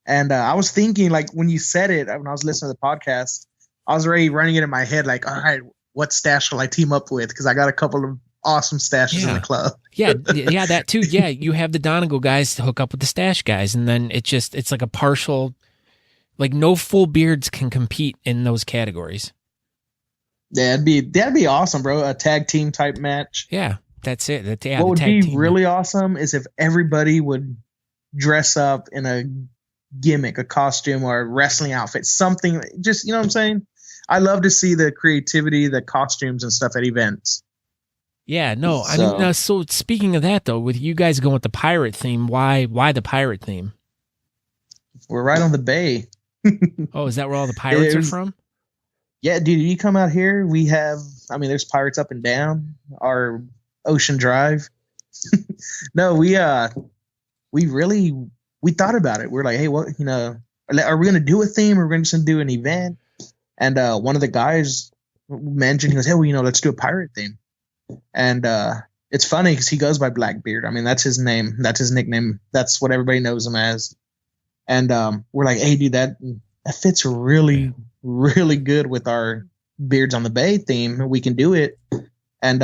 And I was thinking, like, when you said it, when I was listening to the podcast, I was already running it in my head, like, all right, what stash will I team up with? Because I got a couple of awesome stashes in the club. yeah, that too. Yeah, you have the Donegal guys to hook up with the Stache guys, and then it's like a partial, like no full beards can compete in those categories. Yeah, that'd be awesome, bro. A tag team type match. Yeah, that's it. What would be really awesome is if everybody would dress up in a gimmick, a costume, or a wrestling outfit, something. Just, you know what I'm saying? I love to see the creativity, the costumes and stuff at events. Yeah, no, I mean, so speaking of that though, with you guys going with the pirate theme, why the pirate theme? We're right on the bay. Oh, is that where all the pirates are from? Yeah, dude, you come out here, we have, I mean, there's pirates up and down our Ocean Drive. No, we thought about it. We're like, hey, what, are we going to do a theme, or are we going to do an event? And one of the guys mentioned, he goes, hey, well, let's do a pirate theme. And it's funny because he goes by Blackbeard. I mean, that's his name. That's his nickname. That's what everybody knows him as. And we're like, hey, dude, that fits really, really good with our Beards on the Bay theme. We can do it. And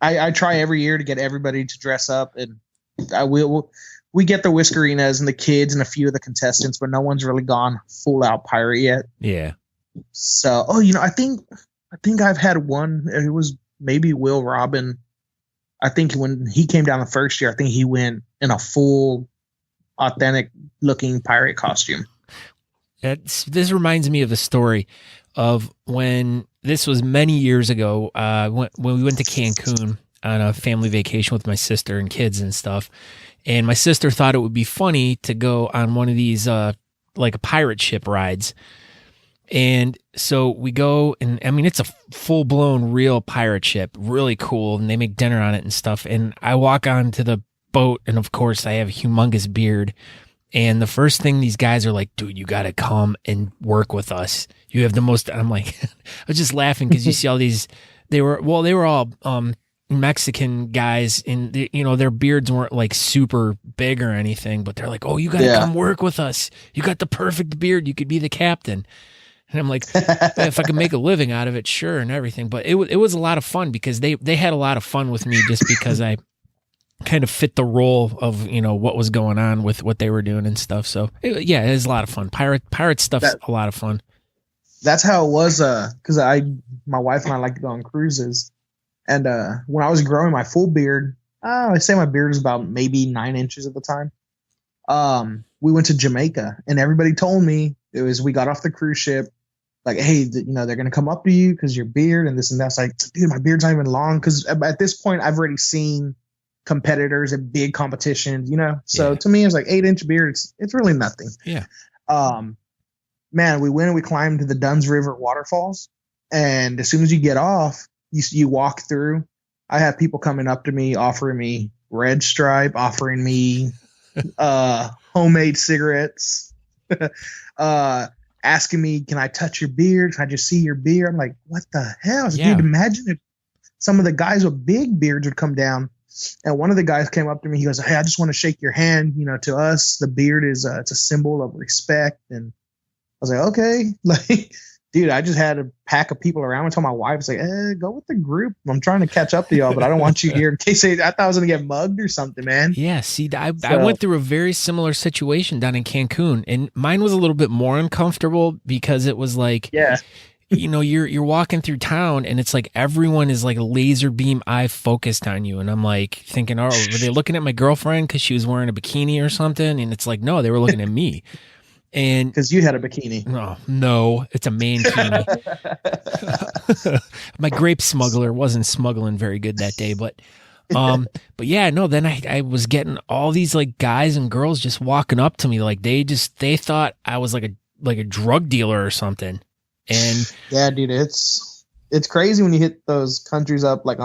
I try every year to get everybody to dress up. And we get the Whiskerinas and the kids and a few of the contestants, but no one's really gone full out pirate yet. Yeah. So, I think I've had one. It was maybe Will Robin. I think when he came down the first year, I think he went in a full, authentic looking pirate costume. This reminds me of a story of when this was many years ago. When we went to Cancun on a family vacation with my sister and kids and stuff, and my sister thought it would be funny to go on one of these like a pirate ship rides. And so we go, and I mean, it's a full-blown real pirate ship, really cool, and they make dinner on it and stuff. And I walk onto the boat, and of course I have a humongous beard. And the first thing these guys are like, dude, you got to come and work with us. You have the most, I'm like, I was just laughing because you see all these, they were all Mexican guys, and their beards weren't like super big or anything, but they're like, oh, you got to come work with us. You got the perfect beard. You could be the captain. And I'm like, if I could make a living out of it, sure, and everything. But it was a lot of fun because they had a lot of fun with me just because I kind of fit the role of, what was going on with what they were doing and stuff. So, it was a lot of fun. Pirate stuff's a lot of fun. That's how it was, because my wife and I like to go on cruises. And when I was growing my full beard, I say my beard was about maybe 9 inches at the time. We went to Jamaica, and everybody told me, we got off the cruise ship, like, hey, they're going to come up to you because your beard and this and that. It's like, dude, my beard's not even long. Because at this point, I've already seen competitors at big competitions, you know? So to me, it's like 8-inch beard. It's really nothing. Yeah. Man, we went and we climbed to the Duns River waterfalls. And as soon as you get off, you walk through. I have people coming up to me, offering me Red Stripe, offering me homemade cigarettes, asking me, can I touch your beard? Can I just see your beard? I'm like, what the hell? Dude, imagine if some of the guys with big beards would come down. And one of the guys came up to me. He goes, hey, I just want to shake your hand. You know, to us, the beard is it's a symbol of respect. And I was like, okay. Like, dude, I just had a pack of people around. I told my wife, it's like, go with the group. I'm trying to catch up to y'all, but I don't want you here in case I thought I was going to get mugged or something, man. Yeah, see, I went through a very similar situation down in Cancun, and mine was a little bit more uncomfortable because it was like, you know, you're walking through town and it's like everyone is like laser beam eye focused on you. And I'm like thinking, oh, were they looking at my girlfriend because she was wearing a bikini or something? And it's like, no, they were looking at me. And because you had a bikini. No, it's a mankini. My grape smuggler wasn't smuggling very good that day, but yeah, no, then I was getting all these like guys and girls just walking up to me. Like they thought I was like a drug dealer or something. And yeah, dude, it's crazy when you hit those countries up like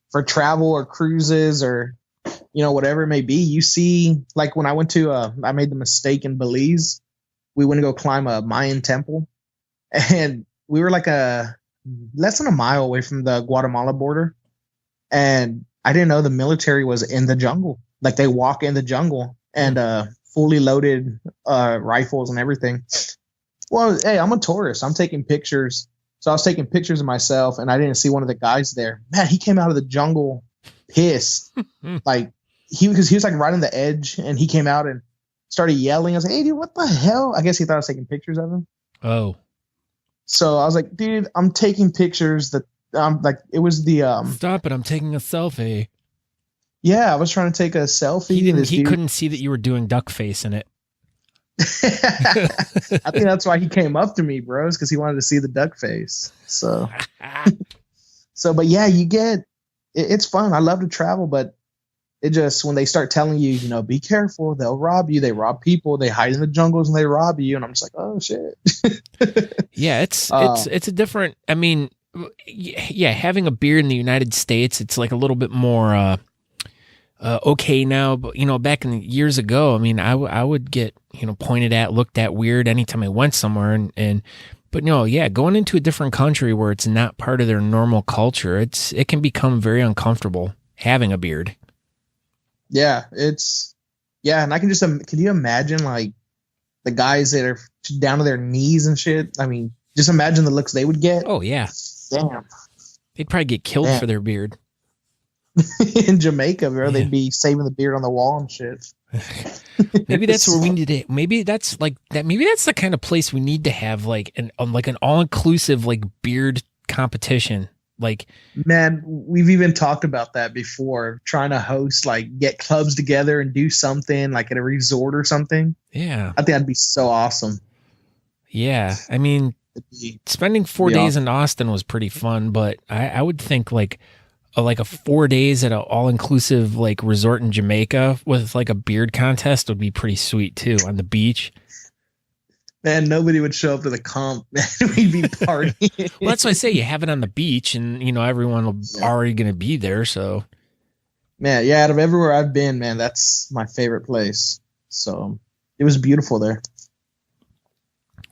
for travel or cruises or, you know, whatever it may be. You see, like when I went to I made the mistake in Belize. We went to go climb a Mayan temple, and we were like less than a mile away from the Guatemala border. And I didn't know the military was in the jungle. Like they walk in the jungle and fully loaded rifles and everything. Well, hey, I'm a tourist. I'm taking pictures. So I was taking pictures of myself, and I didn't see one of the guys there. Man, he came out of the jungle pissed. Like he was like right on the edge, and he came out and started yelling. I was like, hey, dude, what the hell? I guess he thought I was taking pictures of him. Oh. So I was like, dude, I'm taking pictures that like it was the Stop it, I'm taking a selfie. Yeah, I was trying to take a selfie. He couldn't see that you were doing duck face in it. I think that's why he came up to me, bros, because he wanted to see the duck face. So but yeah, it's fun. I love to travel, but it just, when they start telling you, you know, be careful, they'll rob you. They rob people. They hide in the jungles and they rob you. And I'm just like, oh shit. Yeah, it's a different. I mean, yeah, having a beard in the United States, it's like a little bit more okay now. But you know, back in years ago, I mean, I would get, you know, pointed at, looked at weird anytime I went somewhere, but no, yeah, going into a different country where it's not part of their normal culture, it can become very uncomfortable having a beard. Yeah, and I can you imagine like the guys that are down to their knees and shit? I mean, just imagine the looks they would get. Oh yeah. Damn. They'd probably get killed for their beard. In Jamaica, where they'd be saving the beard on the wall and shit. Maybe that's where we need to. Maybe that's like that. Maybe that's the kind of place we need to have like an all-inclusive like beard competition. Like, man, we've even talked about that before, trying to host, like, get clubs together and do something like at a resort or something. Yeah, I think that'd be so awesome. Yeah, I mean, spending 4 days in Austin was pretty fun, but I would think like a 4 days at an all-inclusive like resort in Jamaica with like a beard contest would be pretty sweet too, on the beach. Man, nobody would show up to the comp. We'd be partying. Well, that's why I say you have it on the beach, and you know everyone will already going to be there. So, man, yeah, out of everywhere I've been, man, that's my favorite place. So it was beautiful there.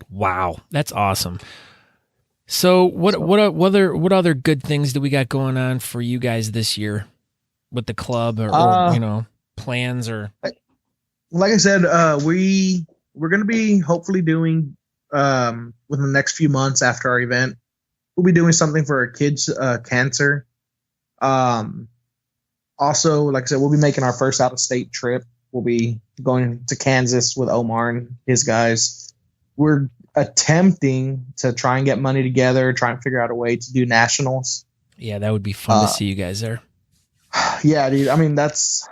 Wow, that's awesome. So what other good things do we got going on for you guys this year with the club, or you know, plans, or? Like I said, we're going to be hopefully doing within the next few months after our event, we'll be doing something for our kids' cancer. Also, like I said, we'll be making our first out-of-state trip. We'll be going to Kansas with Omar and his guys. We're attempting to try and get money together, try and figure out a way to do nationals. Yeah, that would be fun to see you guys there. Yeah, dude. I mean, that's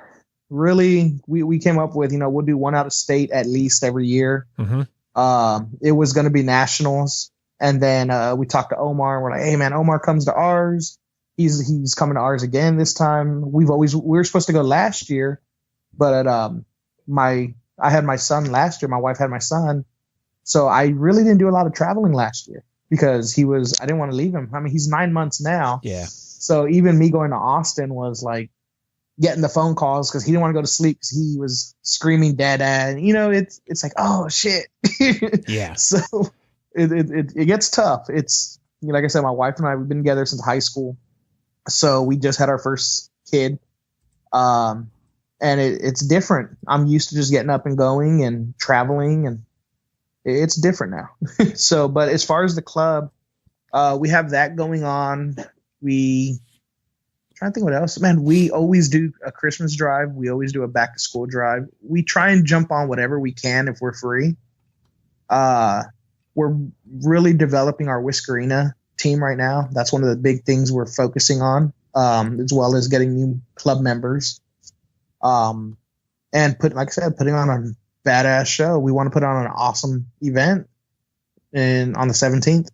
really, we came up with, you know, we'll do one out of state at least every year. Mm-hmm. It was going to be nationals. And then we talked to Omar and we're like, hey man, Omar comes to ours. he's coming to ours again this time. We were supposed to go last year, but I had my son last year. My wife had my son, so I really didn't do a lot of traveling last year because I didn't want to leave him. I mean, he's 9 months now. Yeah. So even me going to Austin was like getting the phone calls because he didn't want to go to sleep because he was screaming dad. And, it's like, oh shit. Yeah. So it gets tough. It's, like I said, my wife and I, we've been together since high school. So we just had our first kid. And it's different. I'm used to just getting up and going and traveling, and it's different now. So, but as far as the club, we have that going on. Trying to think what else, man. We always do a Christmas drive. We always do a back to school drive. We try and jump on whatever we can if we're free. We're really developing our Whiskerina team right now. That's one of the big things we're focusing on, as well as getting new club members. And putting on a badass show. We want to put on an awesome event on the 17th.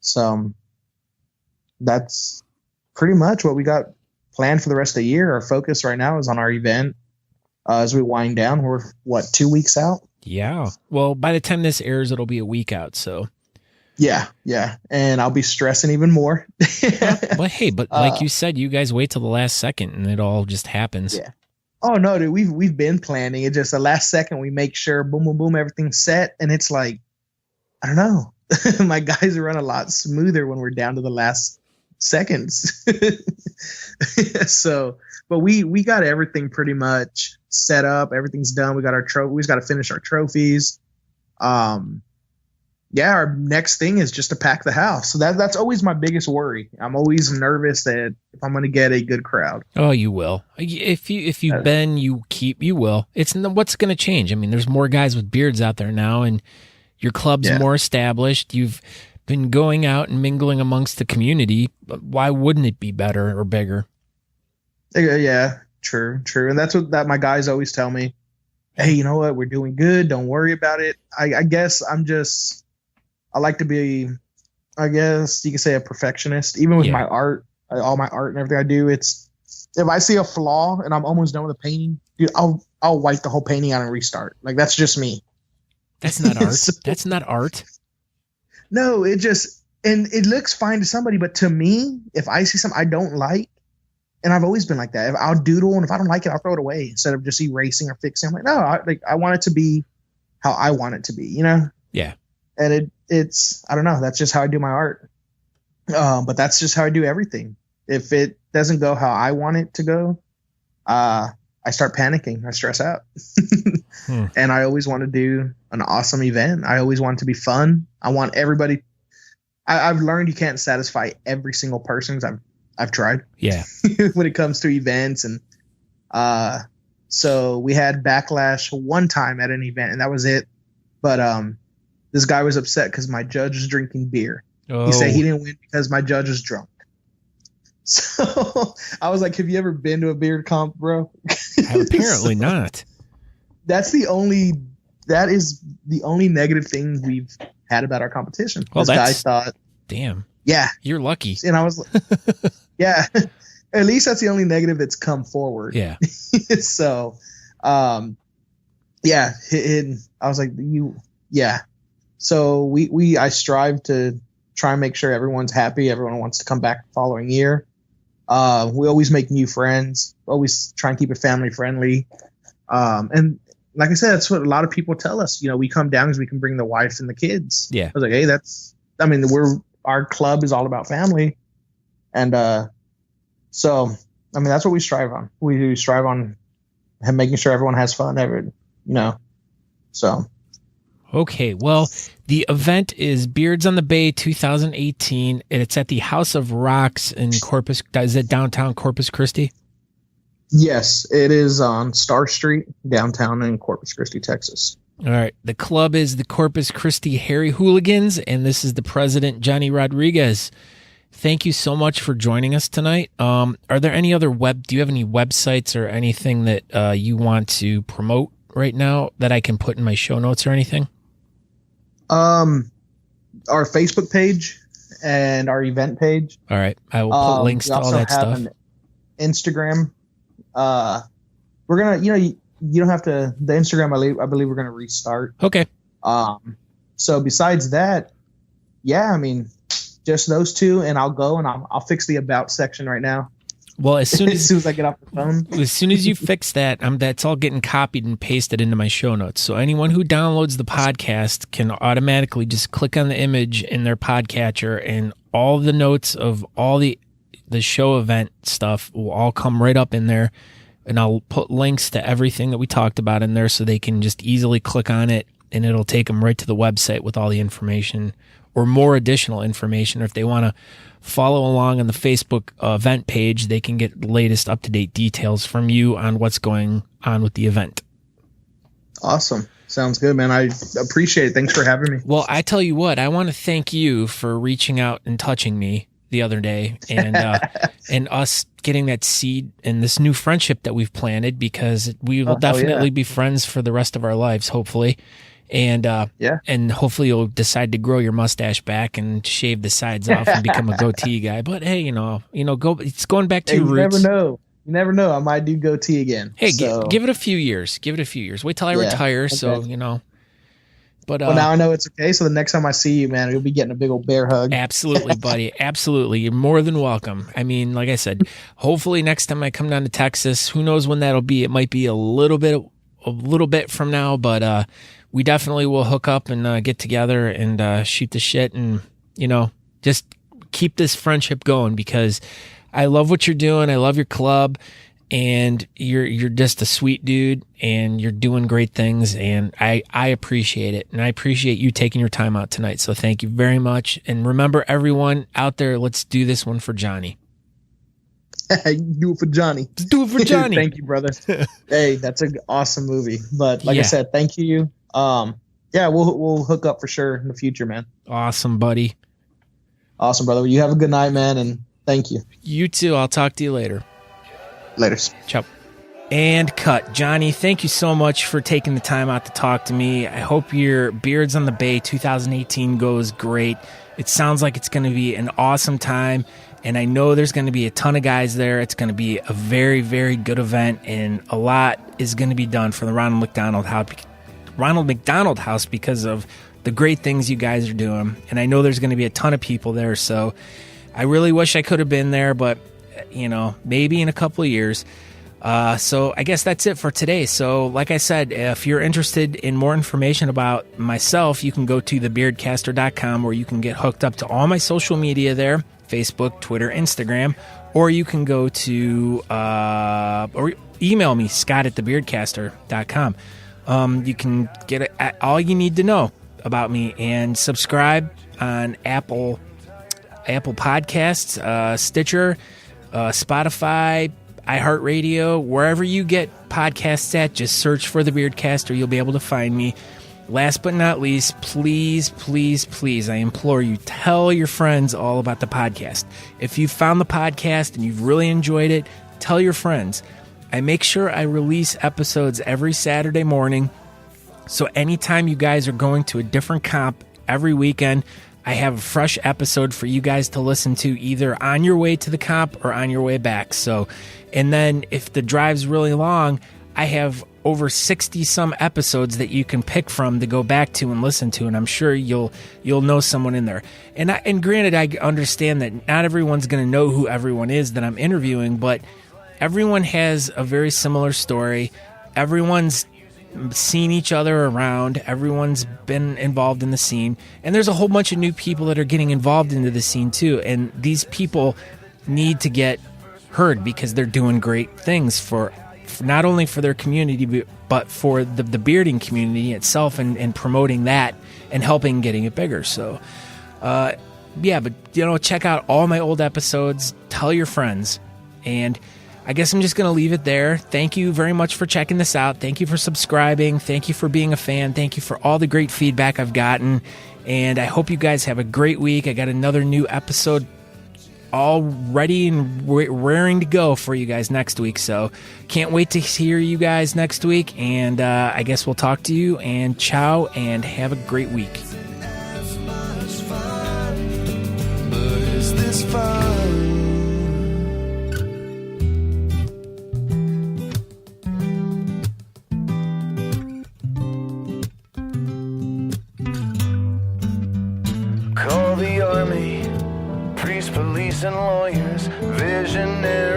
So that's pretty much what we got planned for the rest of the year. Our focus right now is on our event. As we wind down, we're 2 weeks out? Yeah. Well, by the time this airs, it'll be a week out. So yeah. And I'll be stressing even more. But hey, like you said, you guys wait till the last second and it all just happens. Yeah. Oh no, dude, we've been planning. It's just the last second we make sure boom, boom, boom, everything's set. And it's like, I don't know. My guys run a lot smoother when we're down to the last seconds. So, but we got everything pretty much set up. Everything's done. We got our trophy. We just got to finish our trophies. Our next thing is just to pack the house. So that's always my biggest worry. I'm always nervous that if I'm going to get a good crowd. Oh, you will. If you've been, you will. It's what's going to change. I mean, there's more guys with beards out there now, and your club's more established. You've been going out and mingling amongst the community. Why wouldn't it be better or bigger? Yeah, true. And that's what my guys always tell me. Hey, you know what? We're doing good. Don't worry about it. I guess I like to be, I guess you could say, a perfectionist. Even with my art, all my art and everything I do, it's if I see a flaw and I'm almost done with a painting, dude, I'll wipe the whole painting out and restart. Like, that's just me. That's not art. That's not art. No, it looks fine to somebody, but to me, if I see something I don't like, and I've always been like that, if I'll doodle, and if I don't like it, I'll throw it away instead of just erasing or fixing. I'm like, no, I want it to be how I want it to be, Yeah. And it's I don't know. That's just how I do my art. But that's just how I do everything. If it doesn't go how I want it to go, I start panicking. I stress out. And I always want to do an awesome event. I always want it to be fun. I want everybody. I've learned you can't satisfy every single person. I've tried. Yeah. When it comes to events, and so we had backlash one time at an event, and that was it. But this guy was upset because my judge was drinking beer. Oh. He said he didn't win because my judge was drunk. So I was like, have you ever been to a beard comp, bro? Apparently not. That is the only negative thing we've had about our competition. Well, this guy thought, damn. Yeah. You're lucky. And I was like, yeah, at least that's the only negative that's come forward. Yeah. So, I was like, So I strive to try and make sure everyone's happy. Everyone wants to come back the following year. We always make new friends, always try and keep it family friendly. And like I said, that's what a lot of people tell us. We come down because we can bring the wife and the kids. Yeah. I was like, hey, our club is all about family. And so, that's what we strive on. We strive on making sure everyone has fun, so. Okay, well, the event is Beards on the Bay 2018, and it's at the House of Rocks in Corpus. Is it downtown Corpus Christi? Yes, it is on Star Street, downtown in Corpus Christi, Texas. All right. The club is the Corpus Christi Hairy Hooligans, and this is the president, Johnny Rodriguez. Thank you so much for joining us tonight. Are there any other do you have any websites or anything that you want to promote right now that I can put in my show notes or anything? Our Facebook page, and our event page. All right. I will put links to all that stuff. An Instagram. We're going to, you don't have to, the Instagram, I believe we're going to restart. Okay. So besides that, yeah, I mean, just those two, and I'll go and I'll fix the about section right now. Well, as soon as I get off the phone. As soon as you fix that, that's all getting copied and pasted into my show notes. So anyone who downloads the podcast can automatically just click on the image in their podcatcher, and all the notes of all the show event stuff will all come right up in there. And I'll put links to everything that we talked about in there so they can just easily click on it, and it'll take them right to the website with all the information or more additional information. Or if they want to follow along on the Facebook event page, they can get the latest up-to-date details from you on what's going on with the event. Awesome. Sounds good, man. I appreciate it. Thanks for having me. Well, I tell you what, I want to thank you for reaching out and touching me the other day, and and us getting that seed and this new friendship that we've planted, because we will definitely be friends for the rest of our lives, hopefully. And and hopefully you'll decide to grow your mustache back and shave the sides off and become a goatee guy. But hey, it's going back to your roots. You never know. I might do goatee again. Hey, give it a few years. Wait till I retire. Okay. So But now I know it's okay. So the next time I see you, man, you'll be getting a big old bear hug. Absolutely, buddy. Absolutely. You're more than welcome. I mean, like I said, hopefully next time I come down to Texas, who knows when that'll be? It might be a little bit from now, but we definitely will hook up and get together and shoot the shit and, just keep this friendship going, because I love what you're doing. I love your club, and you're just a sweet dude, and you're doing great things, and I appreciate it. And I appreciate you taking your time out tonight. So thank you very much. And remember, everyone out there, let's do this one for Johnny. Do it for Johnny. Do it for Johnny. Thank you, brother. Hey, that's an awesome movie. But like I said, thank you. We'll hook up for sure in the future, man. Awesome, buddy. Awesome, brother. You have a good night, man, and thank you. You too. I'll talk to you later. Later. Ciao. And cut. Johnny, thank you so much for taking the time out to talk to me. I hope your Beards on the Bay 2018 goes great. It sounds like it's going to be an awesome time, and I know there's going to be a ton of guys there. It's going to be a very, very good event, and a lot is going to be done for the Ronald McDonald House because of the great things you guys are doing. And I know there's going to be a ton of people there, so I really wish I could have been there, but maybe in a couple of years. So I guess that's it for today. So like I said, if you're interested in more information about myself, you can go to thebeardcaster.com, where you can get hooked up to all my social media there, Facebook, Twitter, Instagram, or you can go to or email me, scott@thebeardcaster.com. You can get all you need to know about me, and subscribe on Apple Podcasts, Stitcher, Spotify, iHeartRadio, wherever you get podcasts at. Just search for The Beardcaster. You'll be able to find me. Last but not least, please, please, please, I implore you, tell your friends all about the podcast. If you found the podcast and you've really enjoyed it, tell your friends. I make sure I release episodes every Saturday morning, so anytime you guys are going to a different comp every weekend, I have a fresh episode for you guys to listen to, either on your way to the comp or on your way back. So, and then if the drive's really long, I have over 60 some episodes that you can pick from to go back to and listen to, and I'm sure you'll know someone in there. And granted, I understand that not everyone's going to know who everyone is that I'm interviewing, but everyone has a very similar story. Everyone's seen each other around. Everyone's been involved in the scene, and there's a whole bunch of new people that are getting involved into the scene too, and these people need to get heard because they're doing great things for not only for their community but for the bearding community itself, and promoting that and helping getting it bigger. So but check out all my old episodes, tell your friends, and I guess I'm just going to leave it there. Thank you very much for checking this out. Thank you for subscribing. Thank you for being a fan. Thank you for all the great feedback I've gotten. And I hope you guys have a great week. I got another new episode all ready and raring to go for you guys next week. So can't wait to hear you guys next week. And I guess we'll talk to you. And ciao, and have a great week. is fun. Call the army, priests, police, and lawyers, visionaries.